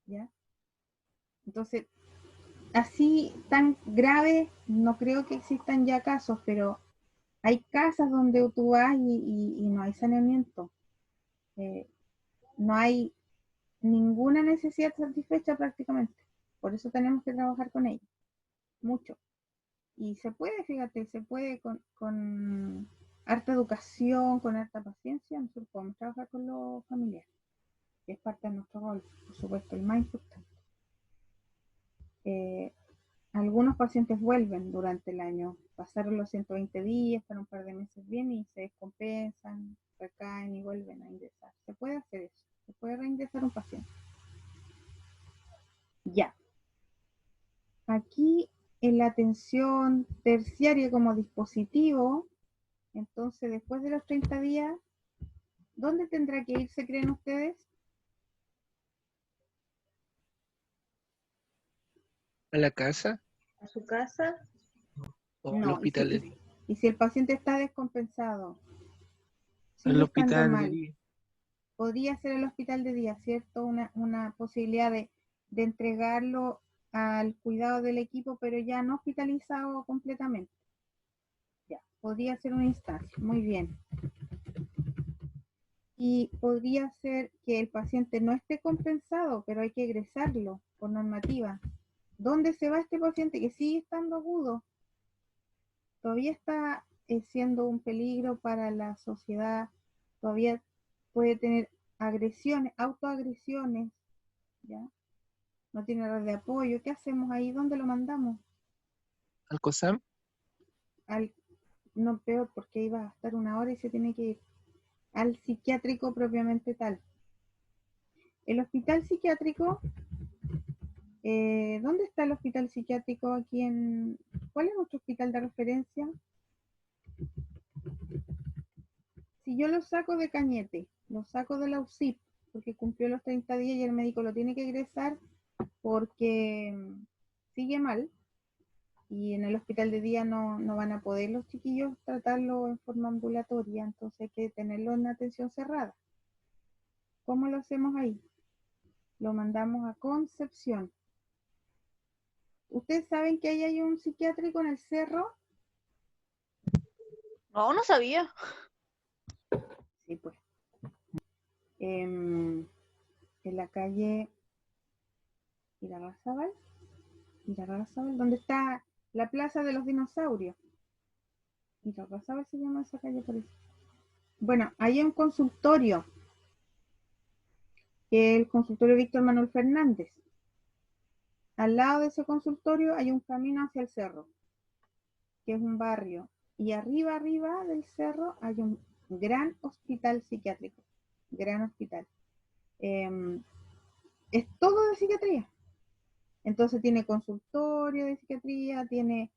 ¿ya? Entonces, así tan grave no creo que existan ya casos, pero hay casas donde tú vas y no hay saneamiento, no hay ninguna necesidad satisfecha prácticamente. Por eso tenemos que trabajar con ellos, mucho. Y se puede, fíjate, se puede con harta educación, con harta paciencia, nosotros podemos trabajar con los familiares, que es parte de nuestro rol, por supuesto, el más importante. Algunos pacientes vuelven durante el año, pasaron los 120 días, están un par de meses bien y se descompensan, recaen y vuelven a ingresar. Se puede hacer eso, se puede reingresar un paciente. Ya. Aquí en la atención terciaria como dispositivo, entonces después de los 30 días, ¿dónde tendrá que irse, creen ustedes? ¿A la casa a su casa. o al No, hospital de día? y si el paciente está descompensado, Al sigue estando hospital de mal, día. podría ser el hospital de día, ¿cierto? Una posibilidad de entregarlo al cuidado del equipo, pero ya no hospitalizado completamente. Ya, podría ser una instancia, muy bien. Y podría ser que el paciente no esté compensado, pero hay que egresarlo por normativa. ¿Dónde se va este paciente que sigue estando agudo? Todavía está siendo un peligro para la sociedad, todavía puede tener agresiones, autoagresiones, ¿ya? No tiene red de apoyo. ¿Qué hacemos ahí? ¿Dónde lo mandamos? ¿Al COSAM? No, peor, porque iba a estar una hora y se tiene que ir al psiquiátrico propiamente tal. El hospital psiquiátrico, ¿dónde está el hospital psiquiátrico aquí en... ¿Cuál es nuestro hospital de referencia? Si yo lo saco de Cañete, lo saco de la UCIP, porque cumplió los 30 días y el médico lo tiene que egresar porque sigue mal, y en el hospital de día no van a poder los chiquillos tratarlo en forma ambulatoria, entonces hay que tenerlo en atención cerrada. ¿Cómo lo hacemos ahí? Lo mandamos a Concepción. ¿Ustedes saben que ahí hay un psiquiátrico en el cerro? No, no sabía. Sí, pues. En la calle Irarrázaval, donde está la plaza de los dinosaurios. Irarrázaval se llama esa calle, por eso. Bueno, ahí hay un consultorio, que es el consultorio Víctor Manuel Fernández. Al lado de ese consultorio hay un camino hacia el cerro, que es un barrio. Y arriba del cerro hay un gran hospital psiquiátrico. Gran hospital. Es todo de psiquiatría. Entonces tiene consultorio de psiquiatría, tiene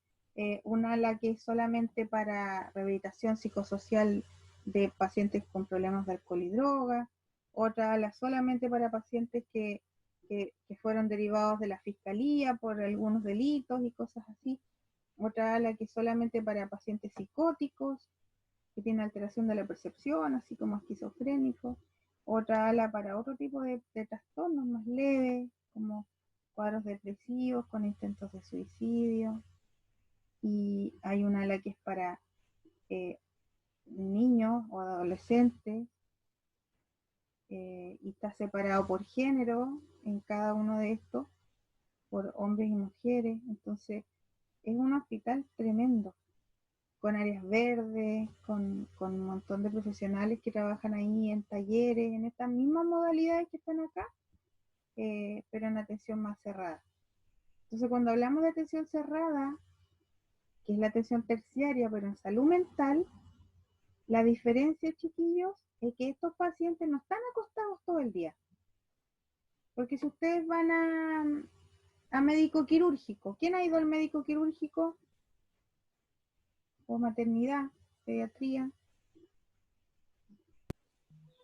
un ala que es solamente para rehabilitación psicosocial de pacientes con problemas de alcohol y droga, otra ala solamente para pacientes que fueron derivados de la fiscalía por algunos delitos y cosas así, otra ala que es solamente para pacientes psicóticos, que tienen alteración de la percepción, así como esquizofrénicos, otra ala para otro tipo de trastornos más leves, como cuadros depresivos con intentos de suicidio, y hay una ala que es para niños o adolescentes, y está separado por género en cada uno de estos, por hombres y mujeres. Entonces es un hospital tremendo, con áreas verdes, con un montón de profesionales que trabajan ahí en talleres, en estas mismas modalidades que están acá, pero en atención más cerrada. Entonces, cuando hablamos de atención cerrada, que es la atención terciaria, pero en salud mental, la diferencia, chiquillos, es que estos pacientes no están acostados todo el día. Porque si ustedes van a médico quirúrgico, ¿quién ha ido al médico quirúrgico? O maternidad, pediatría.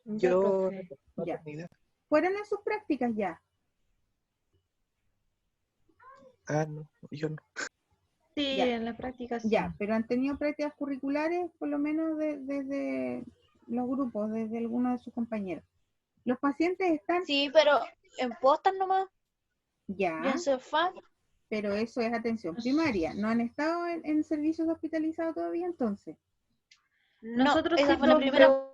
Yo, Ya. ¿Fueron en sus prácticas ya? no, yo no. Sí, Ya. en la práctica sí. Ya, pero han tenido prácticas curriculares, por lo menos desde los grupos, desde algunos de sus compañeros. Los pacientes están... Sí, pero en postas nomás. Ya. Y en Cefam. Pero eso es atención primaria. ¿No han estado en servicios hospitalizados todavía entonces? Nosotros esa fue la primera.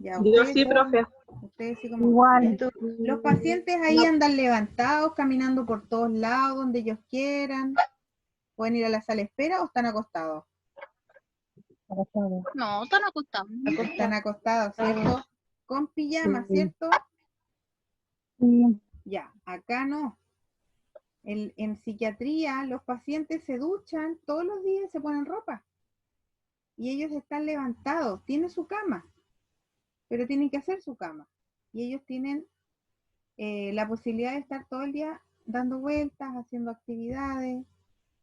Ya, Yo sí, profe. Ustedes sí como... Igual. Los pacientes ahí andan levantados, caminando por todos lados, donde ellos quieran. ¿Pueden ir a la sala de espera o están acostados? No, están acostados. Están acostados, ¿cierto? Con pijama, ¿cierto? Sí. Ya, acá no. En psiquiatría los pacientes se duchan todos los días, se ponen ropa. Y ellos están levantados, tienen su cama, pero tienen que hacer su cama. Y ellos tienen la posibilidad de estar todo el día dando vueltas, haciendo actividades.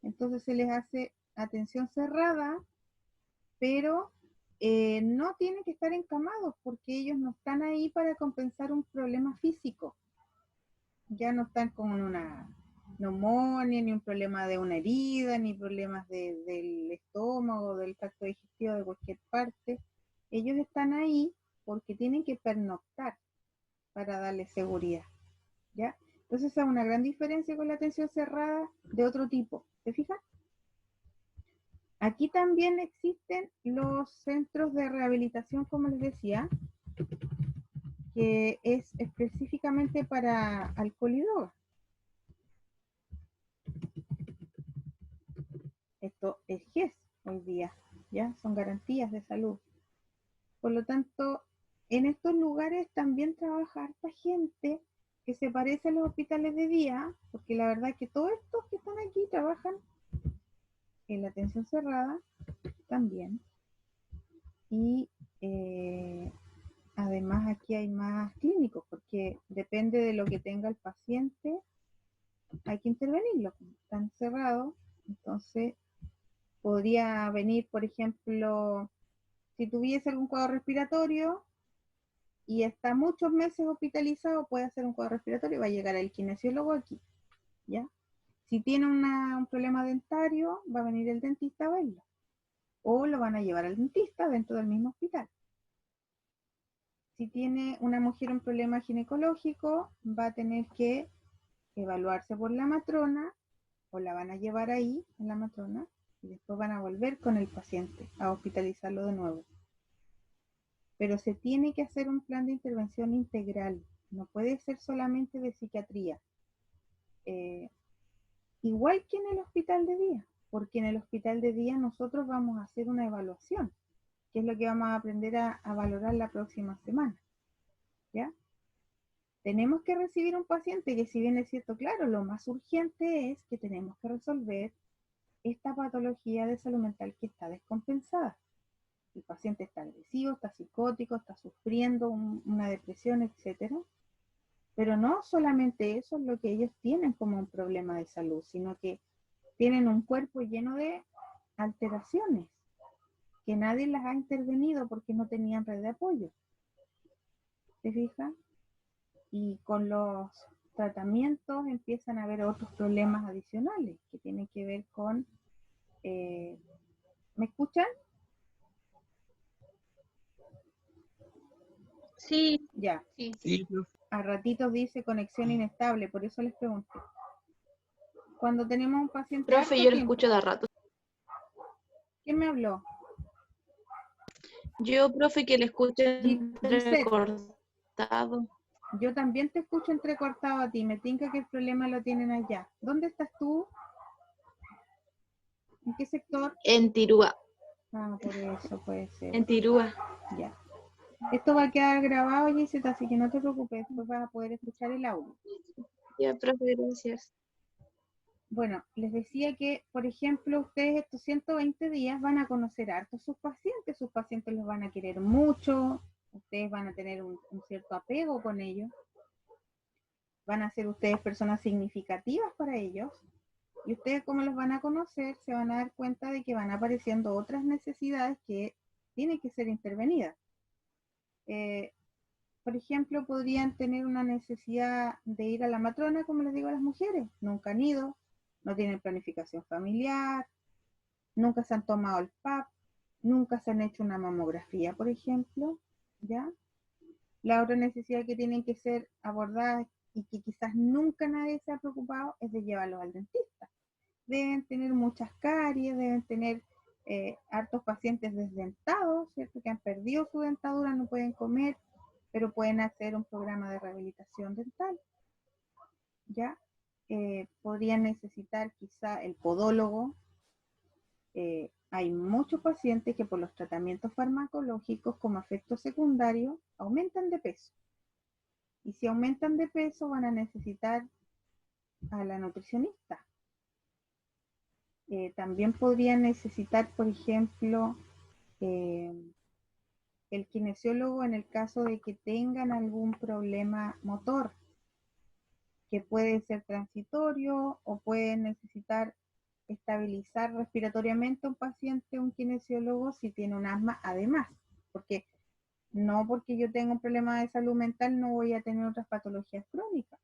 Entonces se les hace atención cerrada, pero no tienen que estar encamados porque ellos no están ahí para compensar un problema físico. Ya no están con una neumonía, ni un problema de una herida, ni problemas del estómago, del tracto digestivo, de cualquier parte. Ellos están ahí porque tienen que pernoctar para darle seguridad, ¿ya? Entonces esa es una gran diferencia con la atención cerrada de otro tipo, ¿te fijas? Aquí también existen los centros de rehabilitación, como les decía, que es específicamente para alcohol y droga. Esto es GES hoy día, ¿ya? Son garantías de salud. Por lo tanto, en estos lugares también trabaja harta gente que se parece a los hospitales de día, porque la verdad es que todos estos que están aquí trabajan en la atención cerrada también. Y además aquí hay más clínicos, porque depende de lo que tenga el paciente, hay que intervenirlo. Están cerrados, entonces Podría venir, por ejemplo, si tuviese algún cuadro respiratorio y está muchos meses hospitalizado, puede hacer un cuadro respiratorio y va a llegar el kinesiólogo aquí, ¿ya? Si tiene un problema dentario, va a venir el dentista a verlo. O lo van a llevar al dentista dentro del mismo hospital. Si tiene una mujer un problema ginecológico, va a tener que evaluarse por la matrona, o la van a llevar ahí, a la matrona, y después van a volver con el paciente a hospitalizarlo de nuevo. Pero se tiene que hacer un plan de intervención integral, no puede ser solamente de psiquiatría. Igual que en el hospital de día, porque en el hospital de día nosotros vamos a hacer una evaluación, que es lo que vamos a aprender a valorar la próxima semana, ¿ya? Tenemos que recibir un paciente que, si bien es cierto, claro, lo más urgente es que tenemos que resolver esta patología de salud mental que está descompensada. El paciente está agresivo, está psicótico, está sufriendo una depresión, etcétera. Pero no solamente eso es lo que ellos tienen como un problema de salud, sino que tienen un cuerpo lleno de alteraciones que nadie las ha intervenido porque no tenían red de apoyo. ¿Te fijas? Y con los tratamientos empiezan a haber otros problemas adicionales que tienen que ver con... ¿me escuchan? Sí, Ya. sí. Sí, A ratitos dice conexión inestable, por eso les pregunto. Cuando tenemos un paciente... Profe, harto yo lo tiempo- escucho de rato. ¿Quién me habló? Yo, profe, que le escucho Gisette. entrecortado. Yo también te escucho entrecortado a ti. Me tinca que el problema lo tienen allá. ¿Dónde estás tú? ¿En qué sector? En Tirúa. Ah, por eso puede ser. En Tirúa. Ya. Esto va a quedar grabado, Gisette, así que no te preocupes. Después vas a poder escuchar el audio. Ya, profe, gracias. Bueno, les decía que, por ejemplo, ustedes estos 120 días van a conocer harto sus pacientes los van a querer mucho, ustedes van a tener un cierto apego con ellos, van a ser ustedes personas significativas para ellos, y ustedes, como los van a conocer, se van a dar cuenta de que van apareciendo otras necesidades que tienen que ser intervenidas. Por ejemplo, podrían tener una necesidad de ir a la matrona, como les digo a las mujeres, nunca han ido, no tienen planificación familiar, nunca se han tomado el PAP, nunca se han hecho una mamografía, por ejemplo, ¿ya? La otra necesidad que tienen que ser abordadas y que quizás nunca nadie se ha preocupado es de llevarlos al dentista. Deben tener muchas caries, deben tener hartos pacientes desdentados, ¿cierto? Que han perdido su dentadura, no pueden comer, pero pueden hacer un programa de rehabilitación dental, ¿ya? Podrían necesitar quizá el podólogo. Hay muchos pacientes que por los tratamientos farmacológicos como efecto secundario aumentan de peso. Y si aumentan de peso van a necesitar a la nutricionista. También podrían necesitar, por ejemplo, el kinesiólogo en el caso de que tengan algún problema motor, que puede ser transitorio o pueden necesitar estabilizar respiratoriamente a un paciente, un kinesiólogo, si tiene un asma además, porque no porque yo tenga un problema de salud mental no voy a tener otras patologías crónicas.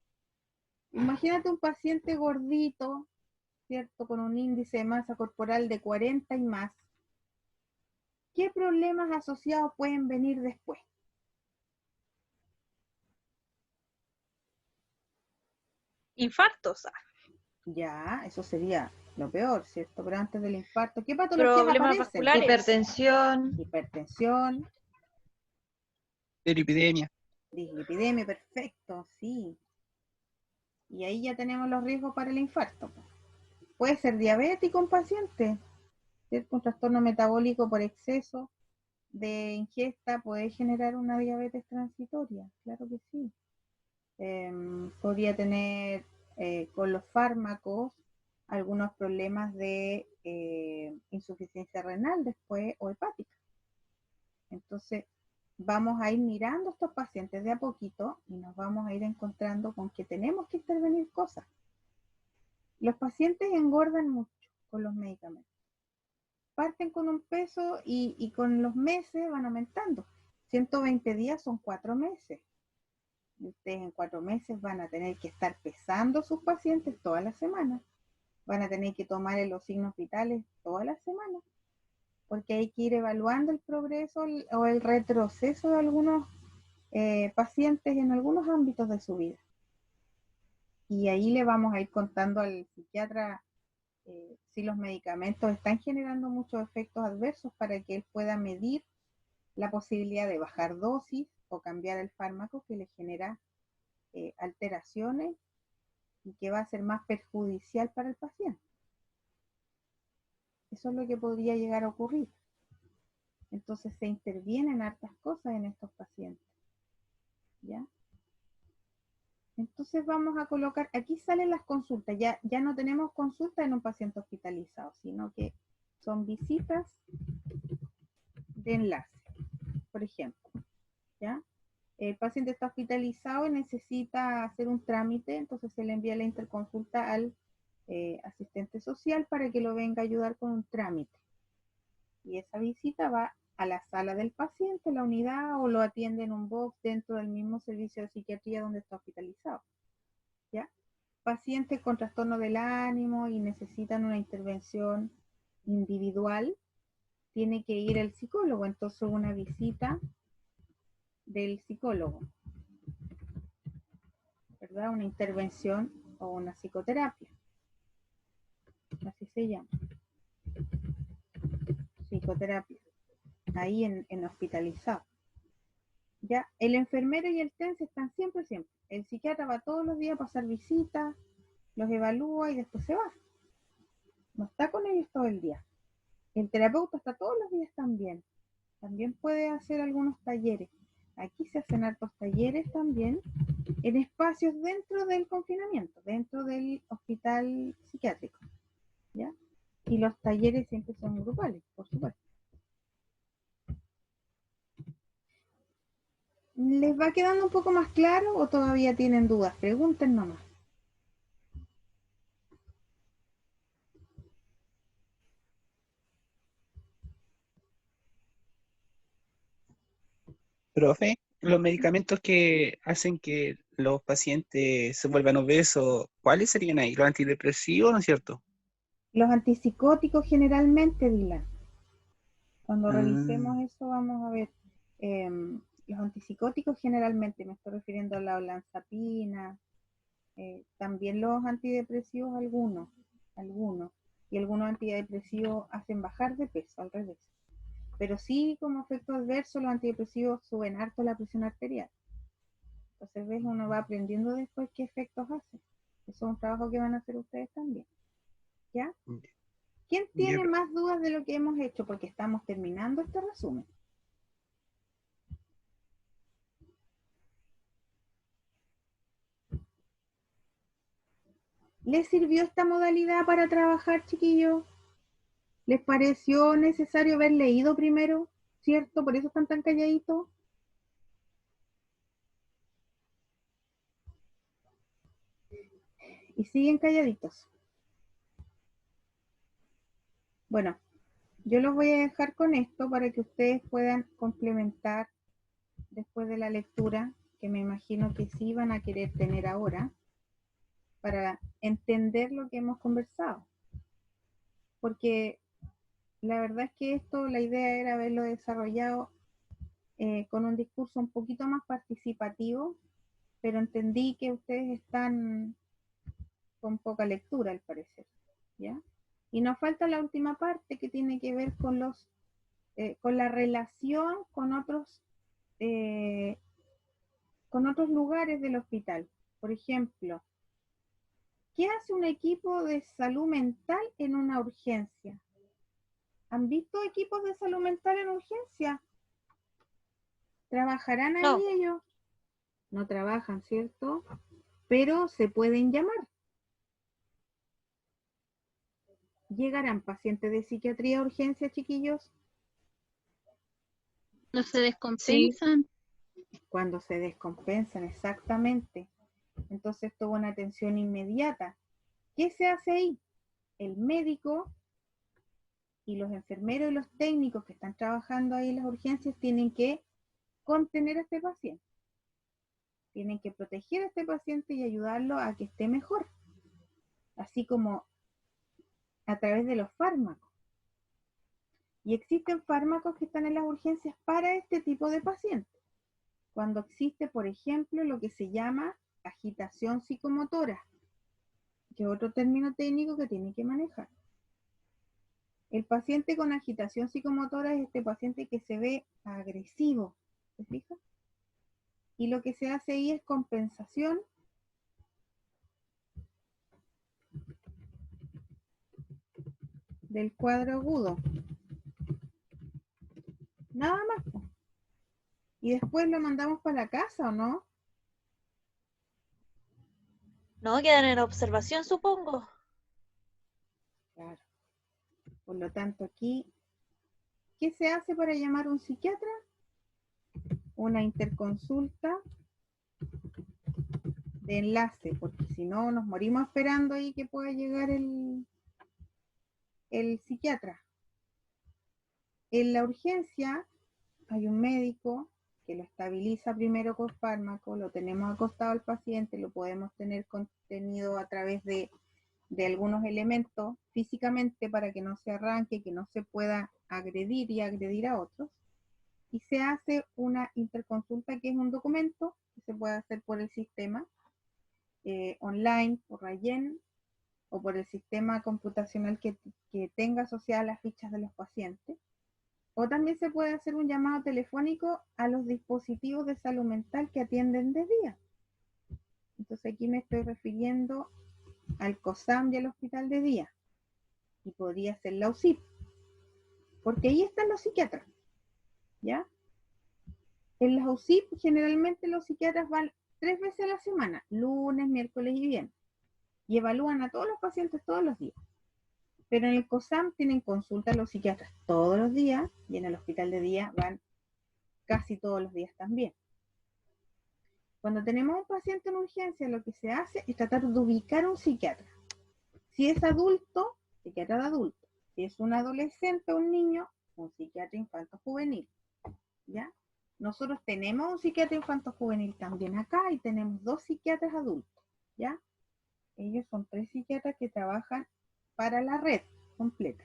Imagínate un paciente gordito, ¿cierto? Con un índice de masa corporal de 40 y más. ¿Qué problemas asociados pueden venir después? Infartos, Ya, eso sería lo peor, ¿cierto? Pero antes del infarto, ¿qué patologías problemas aparecen? vasculares. Hipertensión. Hipertensión, epidemia. dislipidemia, perfecto, sí. Y ahí ya tenemos los riesgos para el infarto. Puede ser diabético un paciente, ¿cierto? Un trastorno metabólico por exceso de ingesta puede generar una diabetes transitoria, claro que sí. Podría tener con los fármacos algunos problemas de insuficiencia renal después o hepática. Entonces, vamos a ir mirando a estos pacientes de a poquito y nos vamos a ir encontrando con que tenemos que intervenir cosas. Los pacientes engordan mucho con los medicamentos. parten con un peso y con los meses van aumentando. 120 días son 4 meses. Y ustedes en 4 meses van a tener que estar pesando a sus pacientes todas las semanas. Van a tener que tomarle los signos vitales todas las semanas. Porque hay que ir evaluando el progreso o el retroceso de algunos pacientes en algunos ámbitos de su vida. Y ahí le vamos a ir contando al psiquiatra si los medicamentos están generando muchos efectos adversos para que él pueda medir la posibilidad de bajar dosis o cambiar el fármaco que le genera alteraciones y que va a ser más perjudicial para el paciente. Eso es lo que podría llegar a ocurrir. Entonces se intervienen hartas cosas en estos pacientes. ¿Ya? Entonces vamos a colocar, aquí salen las consultas, ya no tenemos consulta en un paciente hospitalizado, sino que son visitas de enlace, por ejemplo. ¿Ya? El paciente está hospitalizado y necesita hacer un trámite, entonces se le envía la interconsulta al asistente social para que lo venga a ayudar con un trámite. Y esa visita va a la sala del paciente, la unidad, o lo atiende en un box dentro del mismo servicio de psiquiatría donde está hospitalizado. ¿Ya? Pacientes con trastorno del ánimo y necesitan una intervención individual, tiene que ir el psicólogo, entonces una visita del psicólogo, ¿verdad? Una intervención o una psicoterapia, así se llama, psicoterapia, ahí en hospitalizado. Ya, el enfermero y el TENS están siempre. El psiquiatra va todos los días a pasar visitas, los evalúa y después se va. No está con ellos todo el día. El terapeuta está todos los días también. También puede hacer algunos talleres. Aquí se hacen hartos talleres también en espacios dentro del confinamiento, dentro del hospital psiquiátrico. ¿Ya? Y los talleres siempre son grupales, por supuesto. ¿Les va quedando un poco más claro o todavía tienen dudas? Pregunten nomás. Profe, los medicamentos que hacen que los pacientes se vuelvan obesos, ¿cuáles serían ahí? ¿Los antidepresivos, no es cierto? Los antipsicóticos generalmente, Dylan. Cuando Ah, revisemos eso vamos a ver. Los antipsicóticos generalmente, me estoy refiriendo a la olanzapina, también los antidepresivos algunos, y algunos antidepresivos hacen bajar de peso, al revés. Pero sí, como efecto adverso, los antidepresivos suben harto la presión arterial. Entonces, ves, uno va aprendiendo después qué efectos hacen. Eso es un trabajo que van a hacer ustedes también. ¿Ya? ¿Quién tiene más dudas de lo que hemos hecho? Porque estamos terminando este resumen. ¿Les sirvió esta modalidad para trabajar, chiquillos? ¿Les pareció necesario haber leído primero? ¿Cierto? ¿Por eso están tan calladitos? Y siguen calladitos. Bueno, yo los voy a dejar con esto para que ustedes puedan complementar después de la lectura, que me imagino que sí van a querer tener ahora, para entender lo que hemos conversado. Porque la verdad es que esto, la idea era haberlo desarrollado con un discurso un poquito más participativo, pero entendí que ustedes están con poca lectura, al parecer, ¿ya? Y nos falta la última parte que tiene que ver con con la relación con otros lugares del hospital. Por ejemplo, ¿qué hace un equipo de salud mental en una urgencia? ¿Han visto equipos de salud mental en urgencia? ¿Trabajarán ahí No. ellos? No trabajan, ¿cierto? Pero se pueden llamar. ¿Llegarán pacientes de psiquiatría a urgencia, chiquillos? No se descompensan. Cuando se descompensan, exactamente. Entonces tuvo una atención inmediata. ¿Qué se hace ahí? El médico y los enfermeros y los técnicos que están trabajando ahí en las urgencias tienen que contener a este paciente. Tienen que proteger a este paciente y ayudarlo a que esté mejor. Así como a través de los fármacos. Y existen fármacos que están en las urgencias para este tipo de pacientes. Cuando existe, por ejemplo, lo que se llama agitación psicomotora, que es otro término técnico que tiene que manejar. El paciente con agitación psicomotora es este paciente que se ve agresivo, ¿se fija? Y lo que se hace ahí es compensación del cuadro agudo. Nada más. Y después lo mandamos para la casa, ¿o no? No, quedan en observación, supongo. Claro. Por lo tanto, aquí, ¿qué se hace para llamar a un psiquiatra? Una interconsulta de enlace, porque si no nos morimos esperando ahí que pueda llegar el psiquiatra. En la urgencia hay un médico que lo estabiliza primero con fármaco, lo tenemos acostado al paciente, lo podemos tener contenido a través de algunos elementos físicamente para que no se arranque, que no se pueda agredir y agredir a otros. Y se hace una interconsulta que es un documento que se puede hacer por el sistema online, por Rayen, o por el sistema computacional que tenga asociadas las fichas de los pacientes. O también se puede hacer un llamado telefónico a los dispositivos de salud mental que atienden de día. Entonces aquí me estoy refiriendo al COSAM y al hospital de día. Y podría ser la UCIP. Porque ahí están los psiquiatras. ¿Ya? En las UCIP generalmente los psiquiatras van 3 veces a la semana, lunes, miércoles y viernes. Y evalúan a todos los pacientes todos los días. Pero en el COSAM tienen consulta a los psiquiatras todos los días y en el hospital de día van casi todos los días también. Cuando tenemos un paciente en urgencia, lo que se hace es tratar de ubicar a un psiquiatra. Si es adulto, psiquiatra de adulto. Si es un adolescente o un niño, un psiquiatra infanto-juvenil. ¿Ya? Nosotros tenemos un psiquiatra infanto-juvenil también acá y tenemos 2 psiquiatras adultos. ¿Ya? Ellos son 3 psiquiatras que trabajan para la red completa.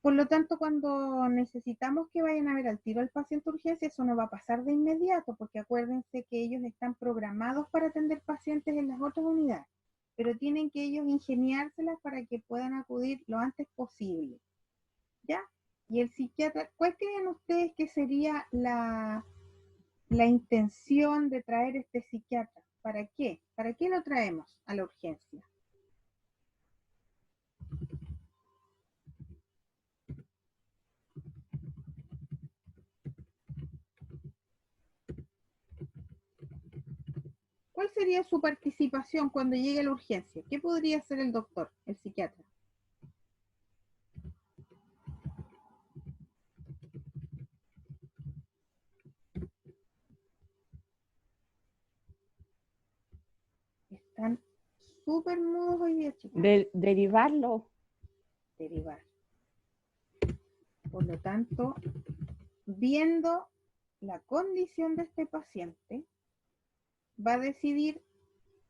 Por lo tanto, cuando necesitamos que vayan a ver al tiro al paciente de urgencia, eso no va a pasar de inmediato, porque acuérdense que ellos están programados para atender pacientes en las otras unidades, pero tienen que ellos ingeniárselas para que puedan acudir lo antes posible. ¿Ya? Y el psiquiatra, ¿cuál creen ustedes que sería la intención de traer este psiquiatra? ¿Para qué? ¿Para qué lo traemos a la urgencia? ¿Cuál sería su participación cuando llegue a la urgencia? ¿Qué podría hacer el doctor, el psiquiatra? Están súper mudos hoy día, chicos. Derivarlo. Derivar. Por lo tanto, viendo la condición de este paciente, va a decidir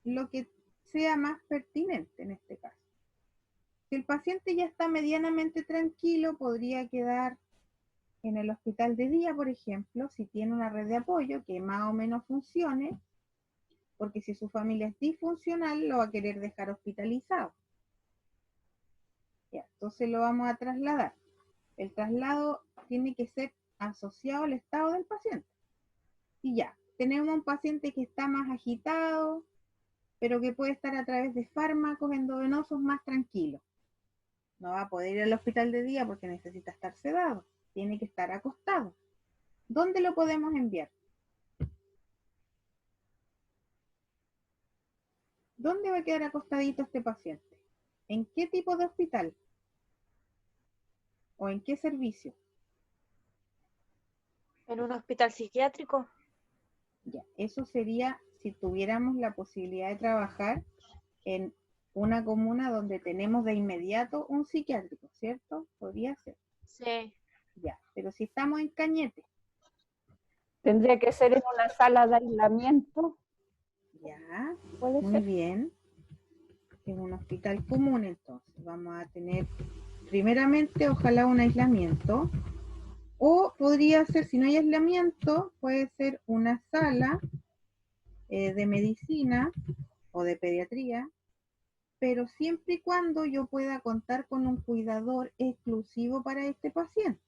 lo que sea más pertinente en este caso. Si el paciente ya está medianamente tranquilo, podría quedar en el hospital de día, por ejemplo, si tiene una red de apoyo que más o menos funcione, porque si su familia es disfuncional, lo va a querer dejar hospitalizado. Ya, entonces lo vamos a trasladar. El traslado tiene que ser asociado al estado del paciente. Y ya, tenemos un paciente que está más agitado, pero que puede estar a través de fármacos endovenosos más tranquilo. No va a poder ir al hospital de día porque necesita estar sedado. Tiene que estar acostado. ¿Dónde lo podemos enviar? ¿Dónde va a quedar acostadito este paciente? ¿En qué tipo de hospital? ¿O en qué servicio? ¿En un hospital psiquiátrico? Ya, eso sería si tuviéramos la posibilidad de trabajar en una comuna donde tenemos de inmediato un psiquiátrico, ¿cierto? Podría ser. Sí. Ya, pero si estamos en Cañete, Tendría que ser en una sala de aislamiento, ya, puede muy ser. bien. En un hospital común, entonces, vamos a tener primeramente, ojalá un aislamiento, o podría ser, si no hay aislamiento, puede ser una sala de medicina o de pediatría, pero siempre y cuando yo pueda contar con un cuidador exclusivo para este paciente.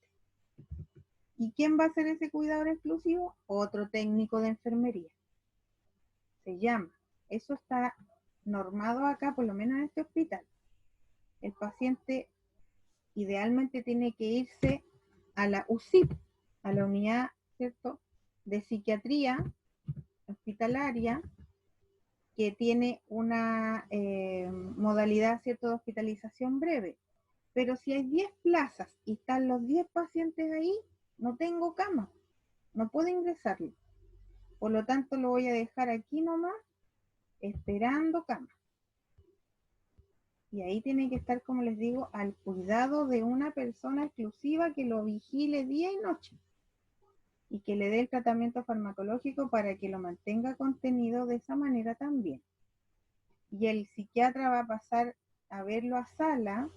¿Y quién va a ser ese cuidador exclusivo? Otro técnico de enfermería. Se llama. Eso está normado acá, por lo menos en este hospital. El paciente idealmente tiene que irse a la UCIP, a la unidad, ¿cierto?, de psiquiatría hospitalaria, que tiene una modalidad, ¿cierto?, de hospitalización breve. Pero si hay 10 plazas y están los 10 pacientes ahí, no tengo cama, no puedo ingresarlo. Por lo tanto, lo voy a dejar aquí nomás, esperando cama. Y ahí tiene que estar, como les digo, al cuidado de una persona exclusiva que lo vigile día y noche. Y que le dé el tratamiento farmacológico para que lo mantenga contenido de esa manera también. Y el psiquiatra va a pasar a verlo a sala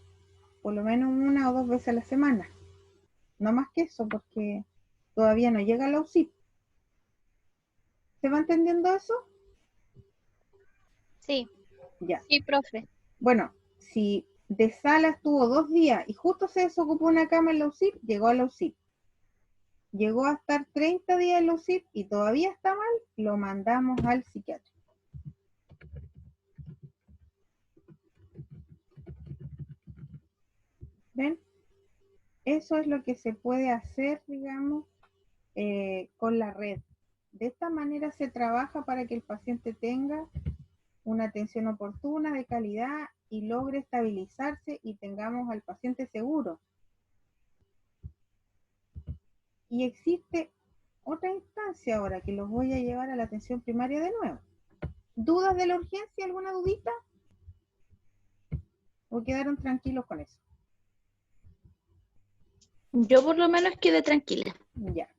por lo menos 1 o 2 veces a la semana. No más que eso, porque todavía no llega a la UCI. ¿Se va entendiendo eso? Sí, Ya. sí, profe. Bueno, si de sala estuvo 2 días y justo se desocupó una cama en la UCI, llegó a la UCI. Llegó a estar 30 días en la UCI y todavía está mal, lo mandamos al psiquiatra. ¿Ven? Eso es lo que se puede hacer, digamos, con la red. De esta manera se trabaja para que el paciente tenga una atención oportuna, de calidad, y logre estabilizarse y tengamos al paciente seguro. Y existe otra instancia ahora que los voy a llevar a la atención primaria de nuevo. ¿Dudas de la urgencia? ¿Alguna dudita? ¿O quedaron tranquilos con eso? Yo por lo menos quedé tranquila. Ya.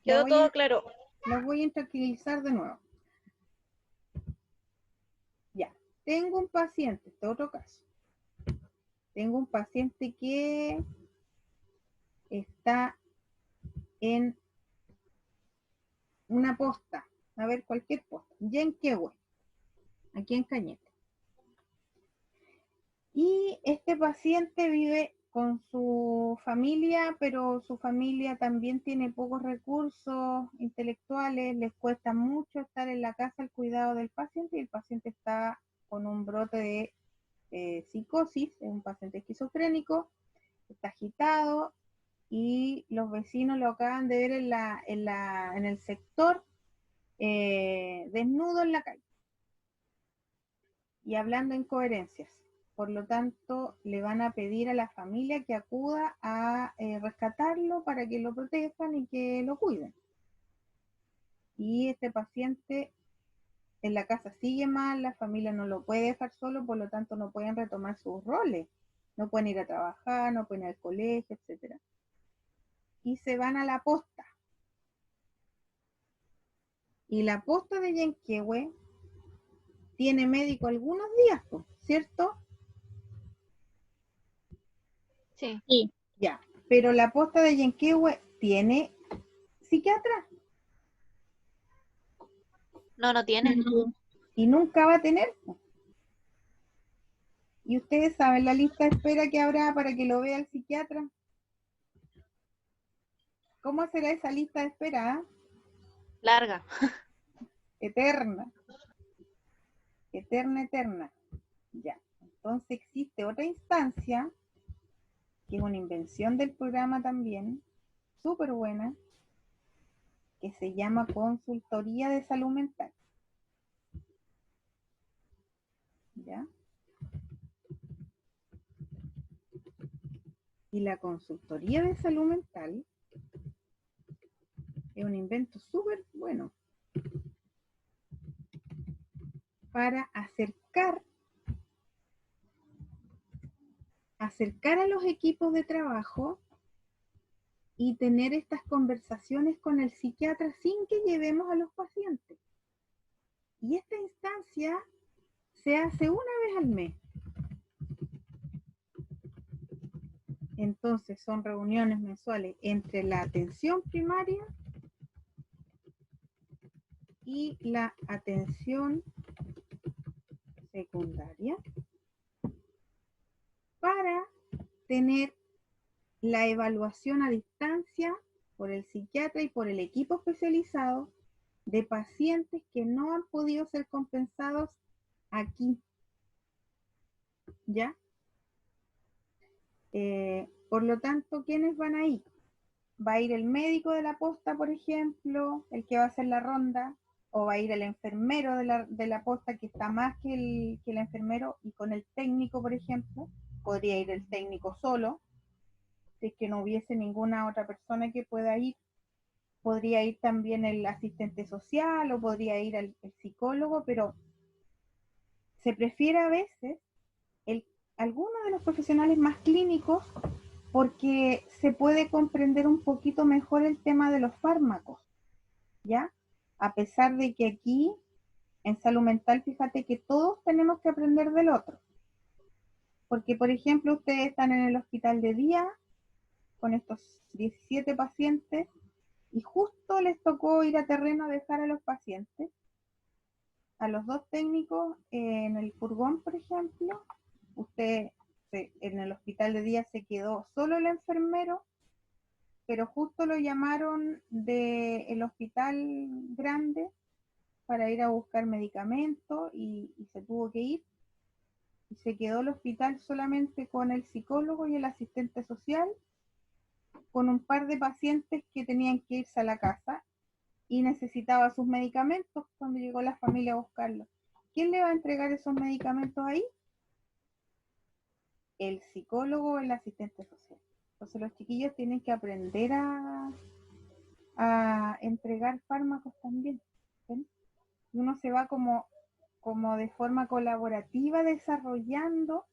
Quedó todo claro. Los voy a intranquilizar de nuevo. Ya. Tengo un paciente, este otro caso. Tengo un paciente que está en una posta, a ver, cualquier posta, Yenquehue, aquí en Cañete. Y este paciente vive con su familia, pero su familia también tiene pocos recursos intelectuales, les cuesta mucho estar en la casa al cuidado del paciente, y el paciente está con un brote de psicosis, es un paciente esquizofrénico, está agitado, y los vecinos lo acaban de ver en el sector desnudo en la calle y hablando incoherencias. Por lo tanto, le van a pedir a la familia que acuda a rescatarlo para que lo protejan y que lo cuiden. Y este paciente en la casa sigue mal, la familia no lo puede dejar solo, por lo tanto no pueden retomar sus roles. No pueden ir a trabajar, no pueden ir al colegio, etc. Y se van a la posta. Y la posta de Yenquehue tiene médico algunos días, ¿cierto? Sí. Ya, pero la posta de Yenquehue tiene psiquiatra. No, no tiene. Y nunca va a tener. Y ustedes saben la lista de espera que habrá para que lo vea el psiquiatra. ¿Cómo será esa lista de espera? Larga. Eterna. Eterna. Ya. Entonces existe otra instancia, que es una invención del programa también, súper buena, que se llama Consultoría de Salud Mental. ¿Ya? Y la Consultoría de Salud Mental es un invento súper bueno para acercar acercar a los equipos de trabajo y tener estas conversaciones con el psiquiatra sin que llevemos a los pacientes. Y esta instancia se hace una vez al mes. Entonces son reuniones mensuales entre la atención primaria y la atención secundaria para tener la evaluación a distancia por el psiquiatra y por el equipo especializado de pacientes que no han podido ser compensados aquí. ¿Ya? Por lo tanto, ¿quiénes van a ir? Va a ir el médico de la posta, por ejemplo, el que va a hacer la ronda, o va a ir el enfermero de la posta, que está más que el enfermero, y con el técnico, por ejemplo. Podría ir el técnico solo, si es que no hubiese ninguna otra persona que pueda ir. Podría ir también el asistente social, o podría ir el psicólogo, pero se prefiere a veces alguno de los profesionales más clínicos, porque se puede comprender un poquito mejor el tema de los fármacos, ¿ya? A pesar de que aquí, en salud mental, fíjate que todos tenemos que aprender del otro. Porque, por ejemplo, ustedes están en el hospital de día, con estos 17 pacientes, y justo les tocó ir a terreno a dejar a los pacientes, a los dos técnicos en el furgón, por ejemplo. Usted en el hospital de día se quedó solo el enfermero, pero justo lo llamaron del hospital grande para ir a buscar medicamentos y se tuvo que ir. Y se quedó el hospital solamente con el psicólogo y el asistente social, con un par de pacientes que tenían que irse a la casa y necesitaba sus medicamentos cuando llegó la familia a buscarlos. ¿Quién le va a entregar esos medicamentos ahí? El psicólogo o el asistente social. Entonces los chiquillos tienen que aprender a entregar fármacos también. ¿Ven? Y uno se va como de forma colaborativa desarrollando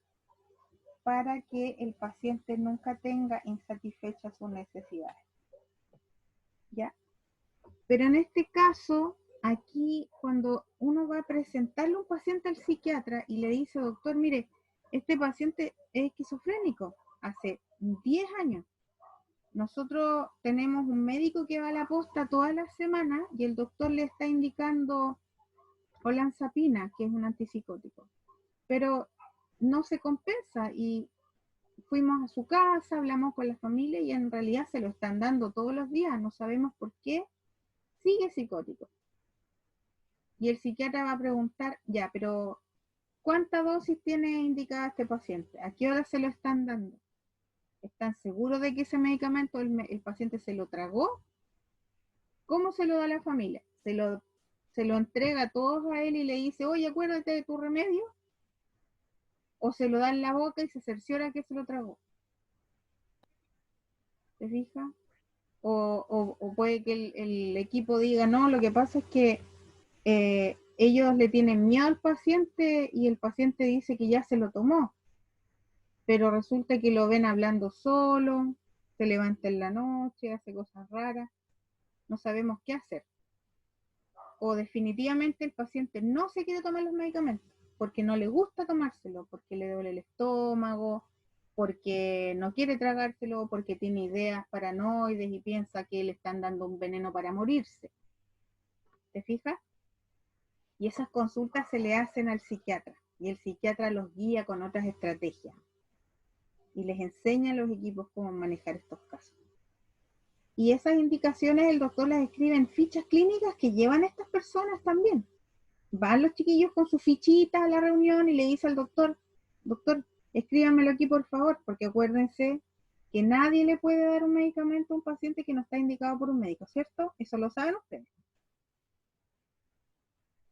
para que el paciente nunca tenga insatisfechas sus necesidades. ¿Ya? Pero en este caso, aquí cuando uno va a presentarle a un paciente al psiquiatra y le dice, doctor, mire, este paciente es esquizofrénico, hace 10 años. Nosotros tenemos un médico que va a la posta todas las semanas y el doctor le está indicando olanzapina, que es un antipsicótico. Pero no se compensa y fuimos a su casa, hablamos con la familia y en realidad se lo están dando todos los días, no sabemos por qué sigue psicótico. Y el psiquiatra va a preguntar, ya, pero ¿cuánta dosis tiene indicada este paciente? ¿A qué hora se lo están dando? ¿Están seguros de que ese medicamento el paciente se lo tragó? ¿Cómo se lo da a la familia? ¿Se lo entrega a todos a él y le dice, oye, acuérdate de tu remedio? ¿O se lo da en la boca y se cerciora que se lo tragó? ¿Te fijas? O puede que el equipo diga, no, lo que pasa es que ellos le tienen miedo al paciente y el paciente dice que ya se lo tomó, pero resulta que lo ven hablando solo, se levanta en la noche, hace cosas raras, no sabemos qué hacer. O definitivamente el paciente no se quiere tomar los medicamentos porque no le gusta tomárselo, porque le duele el estómago, porque no quiere tragárselo, porque tiene ideas paranoides y piensa que le están dando un veneno para morirse. ¿Te fijas? Y esas consultas se le hacen al psiquiatra, y el psiquiatra los guía con otras estrategias, y les enseña a los equipos cómo manejar estos casos. Y esas indicaciones el doctor las escribe en fichas clínicas que llevan estas personas también. Van los chiquillos con su fichita a la reunión y le dice al doctor, doctor, escríbanmelo aquí por favor, porque acuérdense que nadie le puede dar un medicamento a un paciente que no está indicado por un médico, ¿cierto? Eso lo saben ustedes.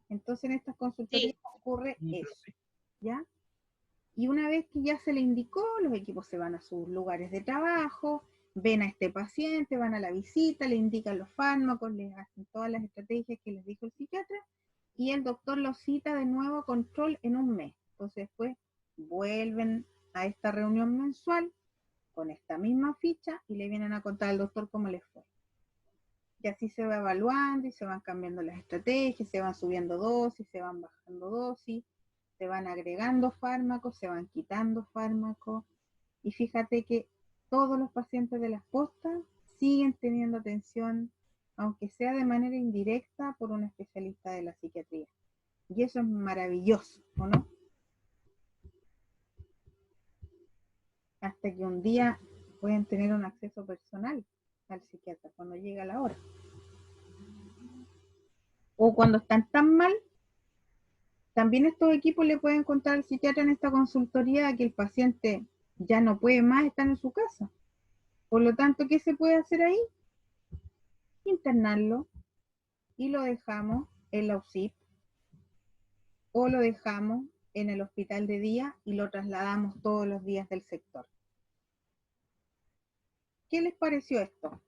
Entonces en estas consultorías ocurre eso, ¿ya? Y una vez que ya se le indicó, los equipos se van a sus lugares de trabajo, ven a este paciente, van a la visita, le indican los fármacos, les hacen todas las estrategias que les dijo el psiquiatra, y el doctor los cita de nuevo a control en un mes. Entonces después vuelven a esta reunión mensual con esta misma ficha y le vienen a contar al doctor cómo les fue. Y así se va evaluando y se van cambiando las estrategias, se van subiendo dosis, se van bajando dosis, se van agregando fármacos, se van quitando fármacos. Y fíjate que todos los pacientes de las postas siguen teniendo atención, aunque sea de manera indirecta, por un especialista de la psiquiatría. Y eso es maravilloso, ¿o no? Hasta que un día pueden tener un acceso personal al psiquiatra cuando llega la hora. O cuando están tan mal, también estos equipos le pueden contar al psiquiatra en esta consultoría que el paciente ya no puede más estar en su casa. Por lo tanto, ¿qué se puede hacer ahí? Internarlo y lo dejamos en la UCIP o lo dejamos en el hospital de día y lo trasladamos todos los días del sector. ¿Qué les pareció esto?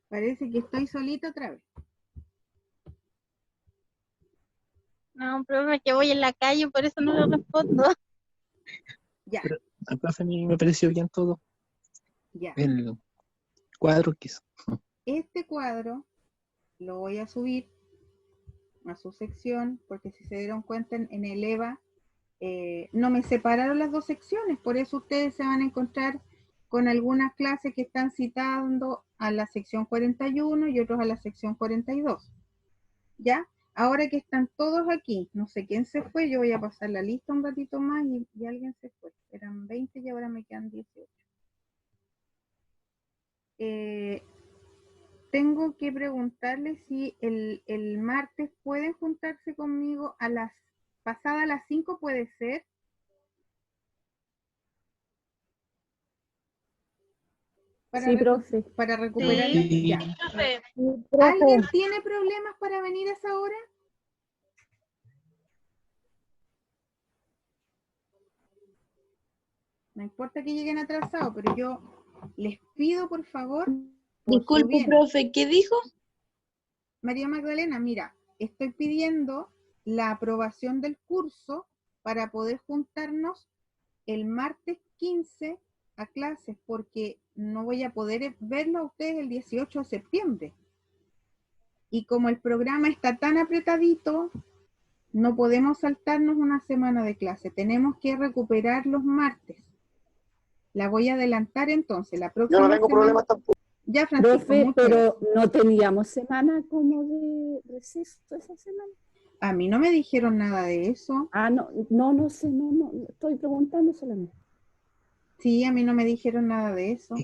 Parece que estoy solita otra vez. No, profe, que voy en la calle, por eso no lo respondo. Ya, Pero al profe a mí me pareció bien todo. ya. El cuadro que hizo. Este cuadro lo voy a subir a su sección, porque si se dieron cuenta en el EVA, no me separaron las dos secciones, por eso ustedes se van a encontrar con algunas clases que están citando a la sección 41 y otros a la sección 42. ¿Ya? Ahora que están todos aquí, no sé quién se fue, yo voy a pasar la lista un ratito más y alguien se fue. Eran 20 y ahora me quedan 18. Tengo que preguntarle si el martes pueden juntarse conmigo a las pasadas las 5, ¿puede ser? Sí, profe. Para recuperar Sí. ya. Profe, ¿Alguien tiene problemas para venir a esa hora? No importa que lleguen atrasados, pero yo les pido por favor, por su Disculpe, bien. profe, ¿qué dijo? María Magdalena, mira, estoy pidiendo la aprobación del curso para poder juntarnos el martes 15 a clases, porque no voy a poder verlo a ustedes el 18 de septiembre. Y como el programa está tan apretadito, no podemos saltarnos una semana de clase. Tenemos que recuperar los martes. La voy a adelantar entonces. La próxima Yo no tengo semana... problemas tampoco. Ya, Francisco, Profe, muchas pero gracias. no teníamos semana como de receso esa semana. A mí no me dijeron nada de eso. Ah, no sé, no, estoy preguntando solamente. Sí, a mí no me dijeron nada de eso.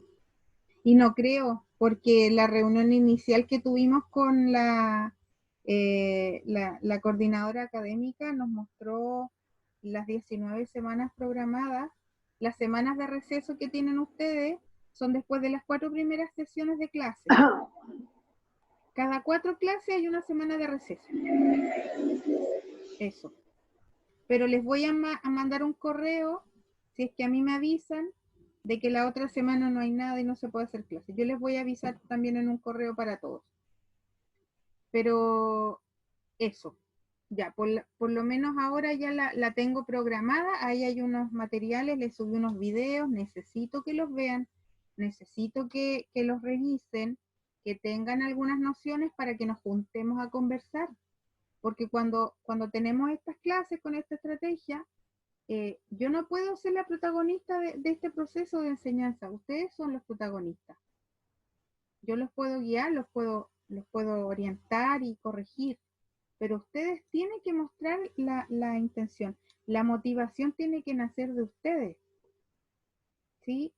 Y no creo, porque la reunión inicial que tuvimos con la coordinadora académica nos mostró las 19 semanas programadas. Las semanas de receso que tienen ustedes son después de las 4 primeras sesiones de clase. Cada 4 clases hay una semana de receso. Eso. Pero les voy a mandar un correo, si es que a mí me avisan, de que la otra semana no hay nada y no se puede hacer clase. Yo les voy a avisar también en un correo para todos. Pero eso, ya, por lo menos ahora ya la tengo programada, ahí hay unos materiales, les subí unos videos, necesito que los vean, necesito que los revisen, que tengan algunas nociones para que nos juntemos a conversar. Porque cuando tenemos estas clases con esta estrategia, yo no puedo ser la protagonista de este proceso de enseñanza. Ustedes son los protagonistas. Yo los puedo guiar, los puedo orientar y corregir, pero ustedes tienen que mostrar la intención. La motivación tiene que nacer de ustedes. ¿Sí?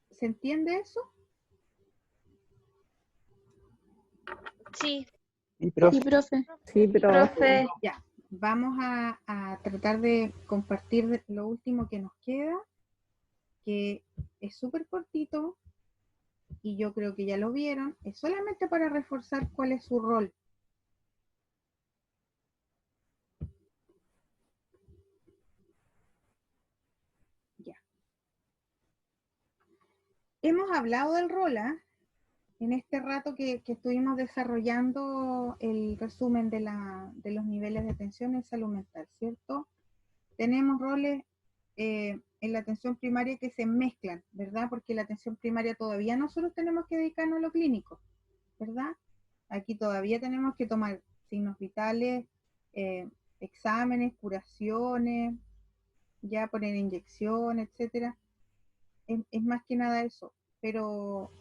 ¿Se entiende eso? sí, Sí, profe. Sí, profe. Ya, vamos a tratar de compartir lo último que nos queda, que es súper cortito, y yo creo que ya lo vieron, es solamente para reforzar cuál es su rol. Ya. Hemos hablado del rol, ¿ah? En este rato que estuvimos desarrollando el resumen de los niveles de atención en salud mental, ¿cierto? Tenemos roles en la atención primaria que se mezclan, ¿verdad? Porque la atención primaria todavía nosotros tenemos que dedicarnos a lo clínico, ¿verdad? Aquí todavía tenemos que tomar signos vitales, exámenes, curaciones, ya poner inyección, etcétera. Es más que nada eso, pero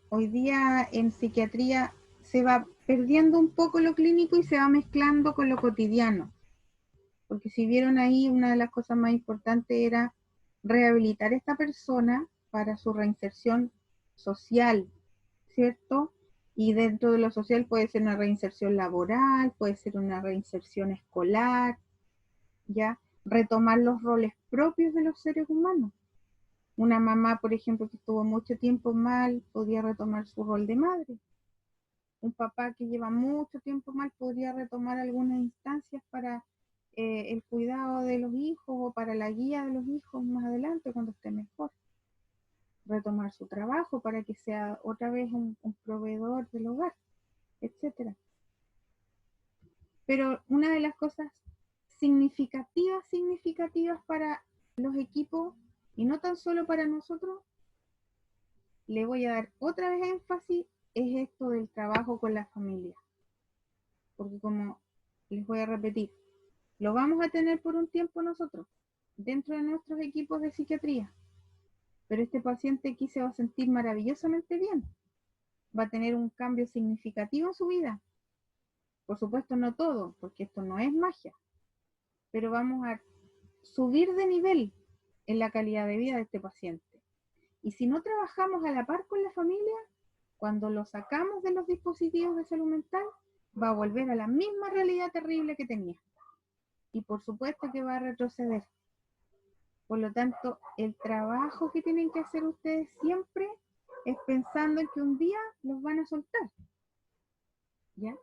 hoy día en psiquiatría se va perdiendo un poco lo clínico y se va mezclando con lo cotidiano. Porque si vieron ahí, una de las cosas más importantes era rehabilitar a esta persona para su reinserción social, ¿cierto? Y dentro de lo social puede ser una reinserción laboral, puede ser una reinserción escolar, ¿ya? Retomar los roles propios de los seres humanos. Una mamá, por ejemplo, que estuvo mucho tiempo mal, podría retomar su rol de madre. Un papá que lleva mucho tiempo mal podría retomar algunas instancias para el cuidado de los hijos o para la guía de los hijos más adelante cuando esté mejor. Retomar su trabajo para que sea otra vez un proveedor del hogar, etcétera. Pero una de las cosas significativas para los equipos y no tan solo para nosotros, le voy a dar otra vez énfasis, es esto del trabajo con la familia. Porque como les voy a repetir, lo vamos a tener por un tiempo nosotros, dentro de nuestros equipos de psiquiatría. Pero este paciente aquí se va a sentir maravillosamente bien. Va a tener un cambio significativo en su vida. Por supuesto no todo, porque esto no es magia. Pero vamos a subir de nivel en la calidad de vida de este paciente. Y si no trabajamos a la par con la familia, cuando lo sacamos de los dispositivos de salud mental, va a volver a la misma realidad terrible que tenía. Y por supuesto que va a retroceder. Por lo tanto, el trabajo que tienen que hacer ustedes siempre es pensando en que un día los van a soltar. ¿Ya?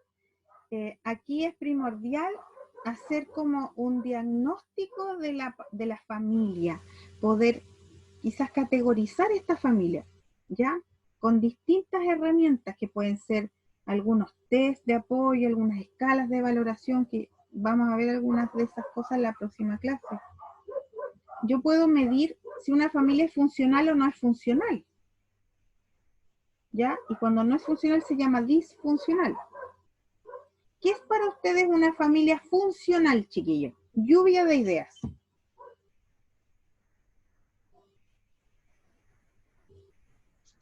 Aquí es primordial hacer como un diagnóstico de la familia, poder quizás categorizar esta familia, ¿ya? Con distintas herramientas que pueden ser algunos test de apoyo, algunas escalas de valoración, que vamos a ver algunas de esas cosas en la próxima clase. Yo puedo medir si una familia es funcional o no es funcional, ¿ya? Y cuando no es funcional se llama disfuncional. ¿Qué es para ustedes una familia funcional, chiquillos? Lluvia de ideas.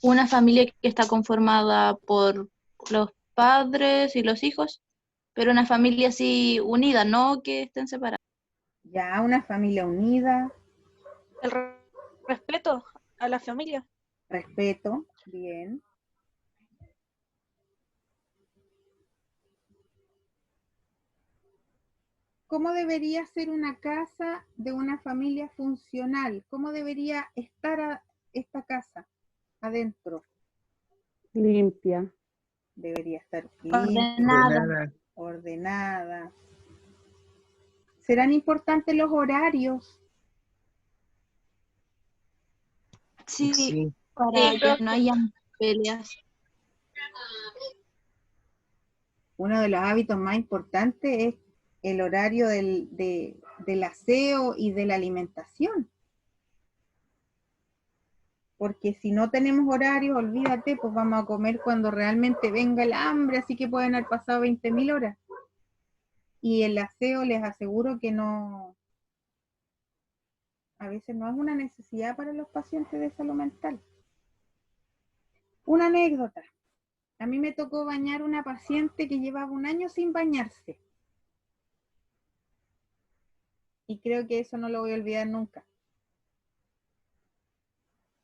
Una familia que está conformada por los padres y los hijos, pero una familia así unida, no que estén separadas. Ya, una familia unida. El respeto a la familia. Respeto, bien. ¿Cómo debería ser una casa de una familia funcional? ¿Cómo debería estar esta casa adentro? Limpia. Debería estar Ordenada. ordenada. ¿Serán importantes los horarios? Sí, Sí. para Sí, que no haya peleas. Uno de los hábitos más importantes es el horario del aseo y de la alimentación. Porque si no tenemos horarios, olvídate, pues vamos a comer cuando realmente venga el hambre, así que pueden haber pasado 20.000 horas. Y el aseo les aseguro que no, a veces no es una necesidad para los pacientes de salud mental. Una anécdota. A mí me tocó bañar una paciente que llevaba 1 año sin bañarse. Y creo que eso no lo voy a olvidar nunca.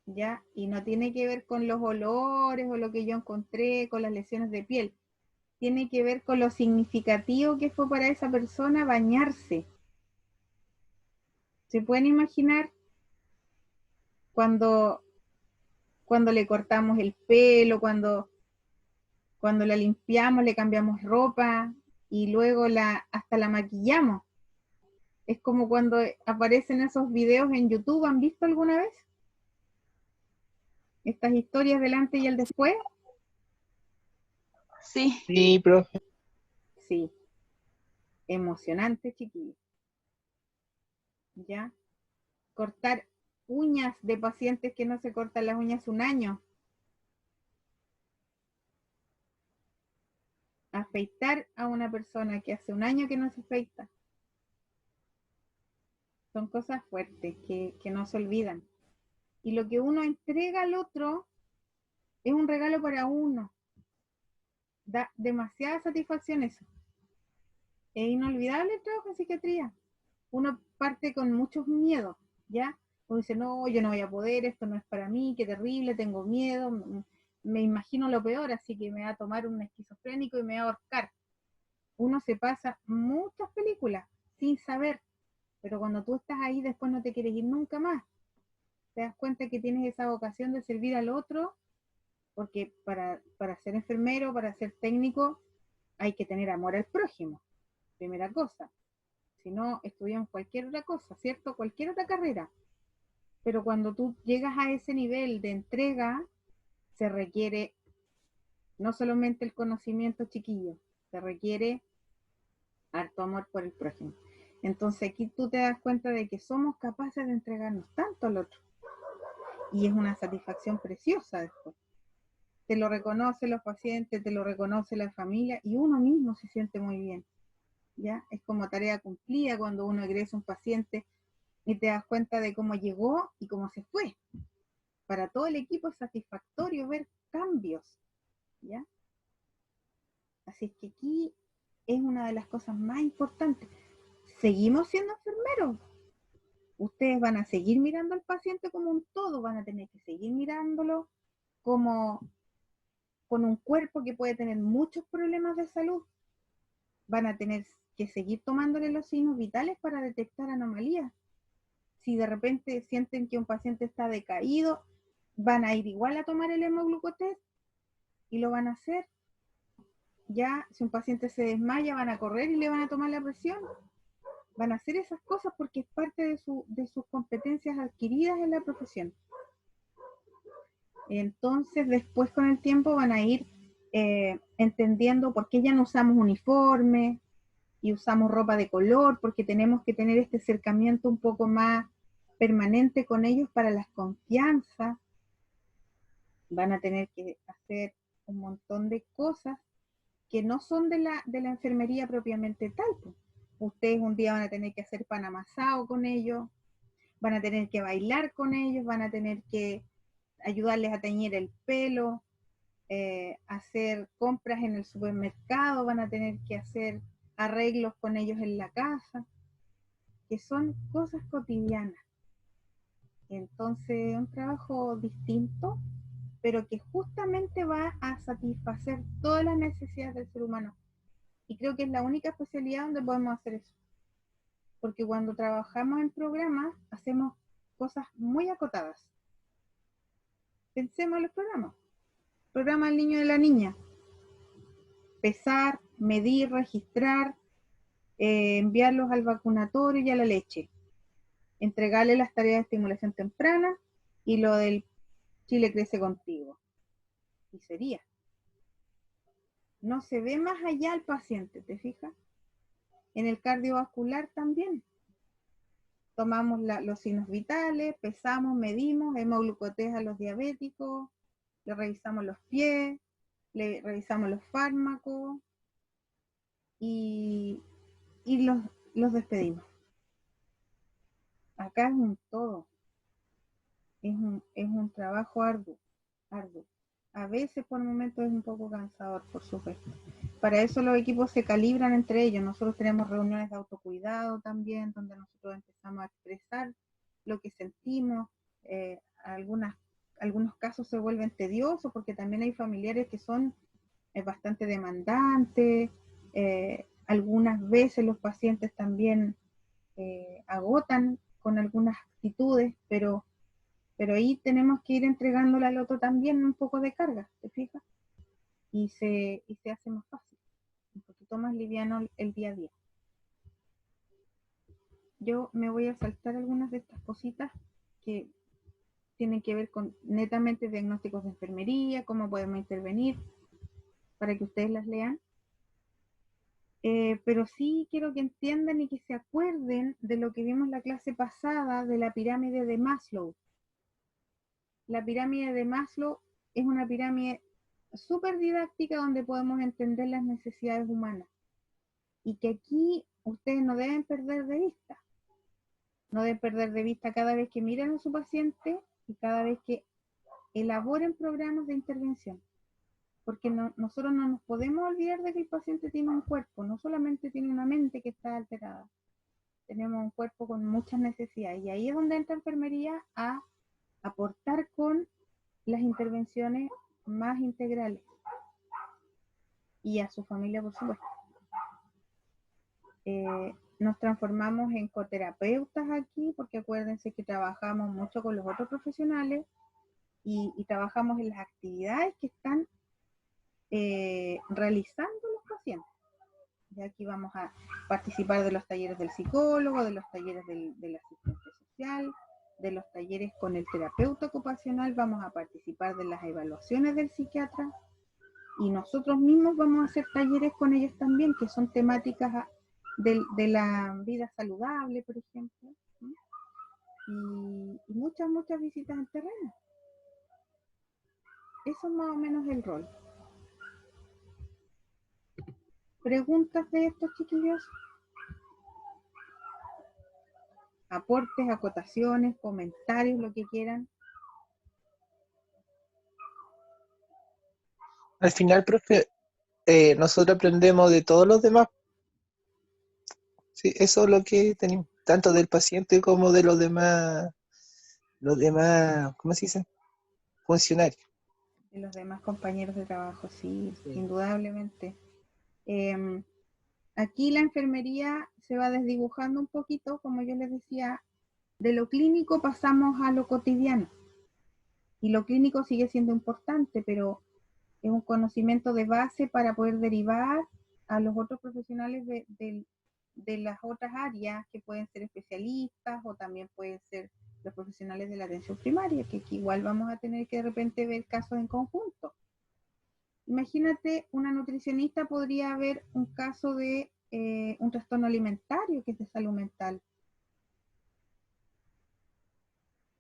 ¿Ya? Y no tiene que ver con los olores o lo que yo encontré, con las lesiones de piel. Tiene que ver con lo significativo que fue para esa persona bañarse. ¿Se pueden imaginar cuando cuando le cortamos el pelo, cuando la limpiamos, le cambiamos ropa y luego hasta la maquillamos. Es como cuando aparecen esos videos en YouTube, ¿han visto alguna vez? Estas historias del antes y el después. Sí. Sí, profe. Sí. Emocionante, chiquillos. ¿Ya? Cortar uñas de pacientes que no se cortan las uñas un año. Afeitar a una persona que hace un año que no se afeita. Son cosas fuertes que no se olvidan. Y lo que uno entrega al otro es un regalo para uno. Da demasiada satisfacción eso. Es inolvidable el trabajo en psiquiatría. Uno parte con muchos miedos, ¿ya? Uno dice, no, yo no voy a poder, esto no es para mí, qué terrible, tengo miedo, me imagino lo peor, así que me va a tomar un esquizofrénico y me va a ahorcar. Uno se pasa muchas películas sin saber, pero cuando tú estás ahí después no te quieres ir nunca más. Te das cuenta que tienes esa vocación de servir al otro, porque para ser enfermero, para ser técnico, hay que tener amor al prójimo, primera cosa. Si no, estudiamos cualquier otra cosa, ¿cierto? Cualquier otra carrera. Pero cuando tú llegas a ese nivel de entrega, se requiere no solamente el conocimiento chiquillo, se requiere harto amor por el prójimo. Entonces aquí tú te das cuenta de que somos capaces de entregarnos tanto al otro. Y es una satisfacción preciosa después. Te lo reconocen los pacientes, te lo reconoce la familia y uno mismo se siente muy bien. ¿Ya? Es como tarea cumplida cuando uno egresa un paciente y te das cuenta de cómo llegó y cómo se fue. Para todo el equipo es satisfactorio ver cambios, ¿ya? Así es que aquí es una de las cosas más importantes. Seguimos siendo enfermeros. Ustedes van a seguir mirando al paciente como un todo, van a tener que seguir mirándolo como con un cuerpo que puede tener muchos problemas de salud. Van a tener que seguir tomándole los signos vitales para detectar anomalías. Si de repente sienten que un paciente está decaído, van a ir igual a tomar el hemoglucotest y lo van a hacer. Ya, si un paciente se desmaya, van a correr y le van a tomar la presión. Van a hacer esas cosas porque es parte de sus competencias adquiridas en la profesión. Entonces, después con el tiempo van a ir entendiendo por qué ya no usamos uniforme y usamos ropa de color, porque tenemos que tener este acercamiento un poco más permanente con ellos para las confianzas. Van a tener que hacer un montón de cosas que no son de la enfermería propiamente tal. Pues. Ustedes un día van a tener que hacer pan amasado con ellos, van a tener que bailar con ellos, van a tener que ayudarles a teñir el pelo, hacer compras en el supermercado, van a tener que hacer arreglos con ellos en la casa, que son cosas cotidianas. Entonces, un trabajo distinto, pero que justamente va a satisfacer todas las necesidades del ser humano. Y creo que es la única especialidad donde podemos hacer eso. Porque cuando trabajamos en programas, hacemos cosas muy acotadas. Pensemos en los programas. Programa del niño y de la niña. Pesar, medir, registrar, enviarlos al vacunatorio y a la leche. Entregarle las tareas de estimulación temprana y lo del Chile crece contigo. Y sería. No se ve más allá al paciente, ¿te fijas? En el cardiovascular también. Tomamos los signos vitales, pesamos, medimos, hemoglucotest a los diabéticos, le revisamos los pies, le revisamos los fármacos y los despedimos. Acá es un todo. Es un trabajo arduo. A veces por momentos es un poco cansador, por supuesto. Para eso los equipos se calibran entre ellos. Nosotros tenemos reuniones de autocuidado también, donde nosotros empezamos a expresar lo que sentimos. Algunos casos se vuelven tediosos porque también hay familiares que son bastante demandantes. Algunas veces los pacientes también agotan con algunas actitudes, pero Pero ahí tenemos que ir entregándole al otro también un poco de carga, ¿te fijas? Y se hace más fácil, un poquito más liviano el día a día. Yo me voy a saltar algunas de estas cositas que tienen que ver con netamente diagnósticos de enfermería, cómo podemos intervenir, para que ustedes las lean. Pero sí quiero que entiendan y que se acuerden de lo que vimos la clase pasada de la pirámide de Maslow. La pirámide de Maslow es una pirámide súper didáctica donde podemos entender las necesidades humanas. Y que aquí ustedes no deben perder de vista. No deben perder de vista cada vez que miren a su paciente y cada vez que elaboren programas de intervención. Porque nosotros no nos podemos olvidar de que el paciente tiene un cuerpo, no solamente tiene una mente que está alterada. Tenemos un cuerpo con muchas necesidades. Y ahí es donde entra enfermería a aportar con las intervenciones más integrales. Y a su familia, por supuesto. Nos transformamos en coterapeutas aquí, porque acuérdense que trabajamos mucho con los otros profesionales y trabajamos en las actividades que están realizando los pacientes. Y aquí vamos a participar de los talleres del psicólogo, de los talleres del asistente social, de los talleres con el terapeuta ocupacional, vamos a participar de las evaluaciones del psiquiatra y nosotros mismos vamos a hacer talleres con ellos también, que son temáticas de la vida saludable, por ejemplo, ¿no? Y muchas visitas en terreno. Eso es más o menos el rol. ¿Preguntas de estos chiquillos? Aportes, acotaciones, comentarios, lo que quieran. Al final, profe, nosotros aprendemos de todos los demás. Sí, eso es lo que tenemos, tanto del paciente como de los demás, ¿cómo se dice? Funcionarios. De los demás compañeros de trabajo, sí. Indudablemente. Aquí la enfermería se va desdibujando un poquito, como yo les decía, de lo clínico pasamos a lo cotidiano. Y lo clínico sigue siendo importante, pero es un conocimiento de base para poder derivar a los otros profesionales de las otras áreas, que pueden ser especialistas o también pueden ser los profesionales de la atención primaria, que igual vamos a tener que de repente ver casos en conjunto. Imagínate, una nutricionista podría ver un caso de un trastorno alimentario que es de salud mental.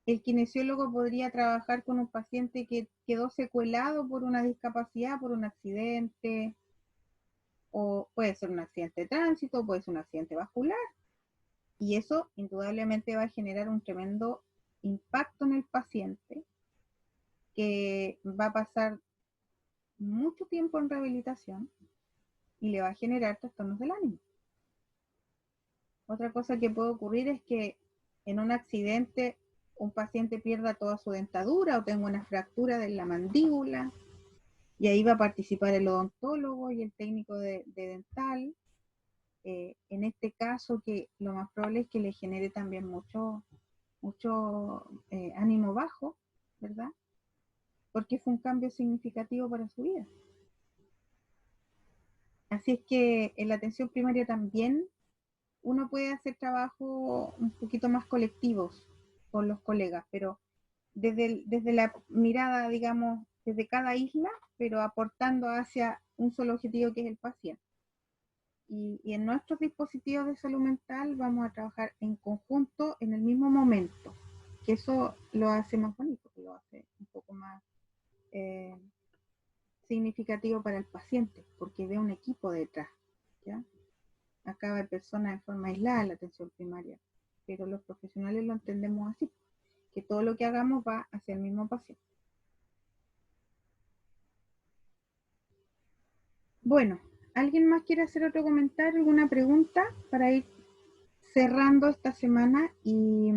El kinesiólogo podría trabajar con un paciente que quedó secuelado por una discapacidad, por un accidente, o puede ser un accidente de tránsito, puede ser un accidente vascular. Y eso indudablemente va a generar un tremendo impacto en el paciente, que va a pasar mucho tiempo en rehabilitación y le va a generar trastornos del ánimo. Otra cosa que puede ocurrir es que en un accidente un paciente pierda toda su dentadura o tenga una fractura de la mandíbula, y ahí va a participar el odontólogo y el técnico de dental. En este caso, que lo más probable es que le genere también mucho ánimo bajo, ¿verdad? Porque fue un cambio significativo para su vida. Así es que en la atención primaria también uno puede hacer trabajo un poquito más colectivos con los colegas, pero desde la mirada, digamos, desde cada isla, pero aportando hacia un solo objetivo, que es el paciente. Y en nuestros dispositivos de salud mental vamos a trabajar en conjunto en el mismo momento, que eso lo hace más bonito, que lo hace un poco más significativo para el paciente, porque ve un equipo detrás, ¿ya? Acá hay personas de forma aislada en la atención primaria, pero los profesionales lo entendemos así, que todo lo que hagamos va hacia el mismo paciente. Bueno, ¿alguien más quiere hacer otro comentario, alguna pregunta para ir cerrando esta semana? Y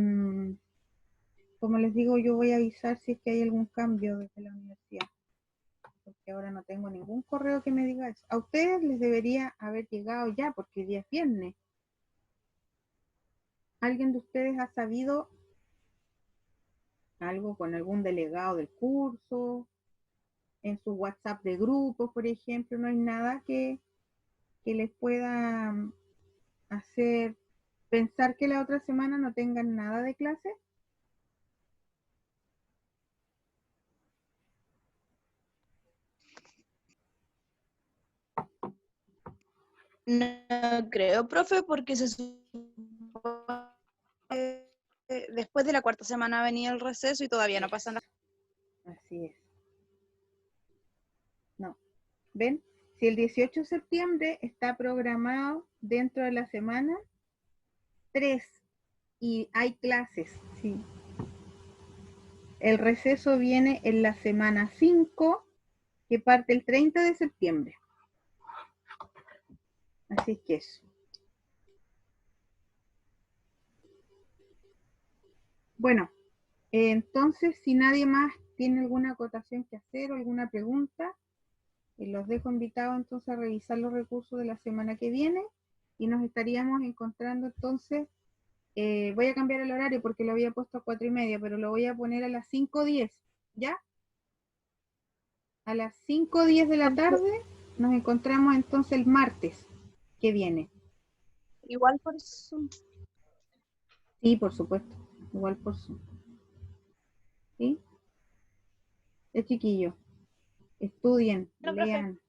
como les digo, yo voy a avisar si es que hay algún cambio desde la universidad, porque ahora no tengo ningún correo que me diga eso. A ustedes les debería haber llegado ya, porque hoy día es viernes. ¿Alguien de ustedes ha sabido algo con algún delegado del curso, en su WhatsApp de grupos, por ejemplo, no hay nada que les pueda hacer pensar que la otra semana no tengan nada de clase. No creo, profe, porque se supone que después de la cuarta semana venía el receso y todavía no pasa nada. Así es. No. ¿Ven? Si el 18 de septiembre está programado dentro de la semana 3 y hay clases, sí. El receso viene en la semana 5, que parte el 30 de septiembre. Así es que eso. Bueno, entonces, si nadie más tiene alguna acotación que hacer o alguna pregunta, los dejo invitados entonces a revisar los recursos de la semana que viene y nos estaríamos encontrando entonces, voy a cambiar el horario porque lo había puesto a 4:30, pero lo voy a poner a las 5:10, ¿ya? A las 5:10 de la tarde nos encontramos entonces el martes que viene. Igual por Zoom. Sí, por supuesto, igual por Zoom. ¿Sí? Chiquillos, estudien, Bueno, profe. lean.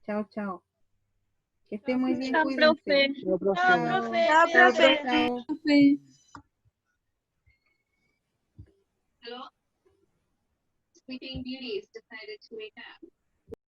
Chao, chao. Que estén muy bien, Chao, cuídense. profe. Chao, profe. Chao, profe. Chao, profe. Chao. Hello? Sleeping Beauties decided to wake up.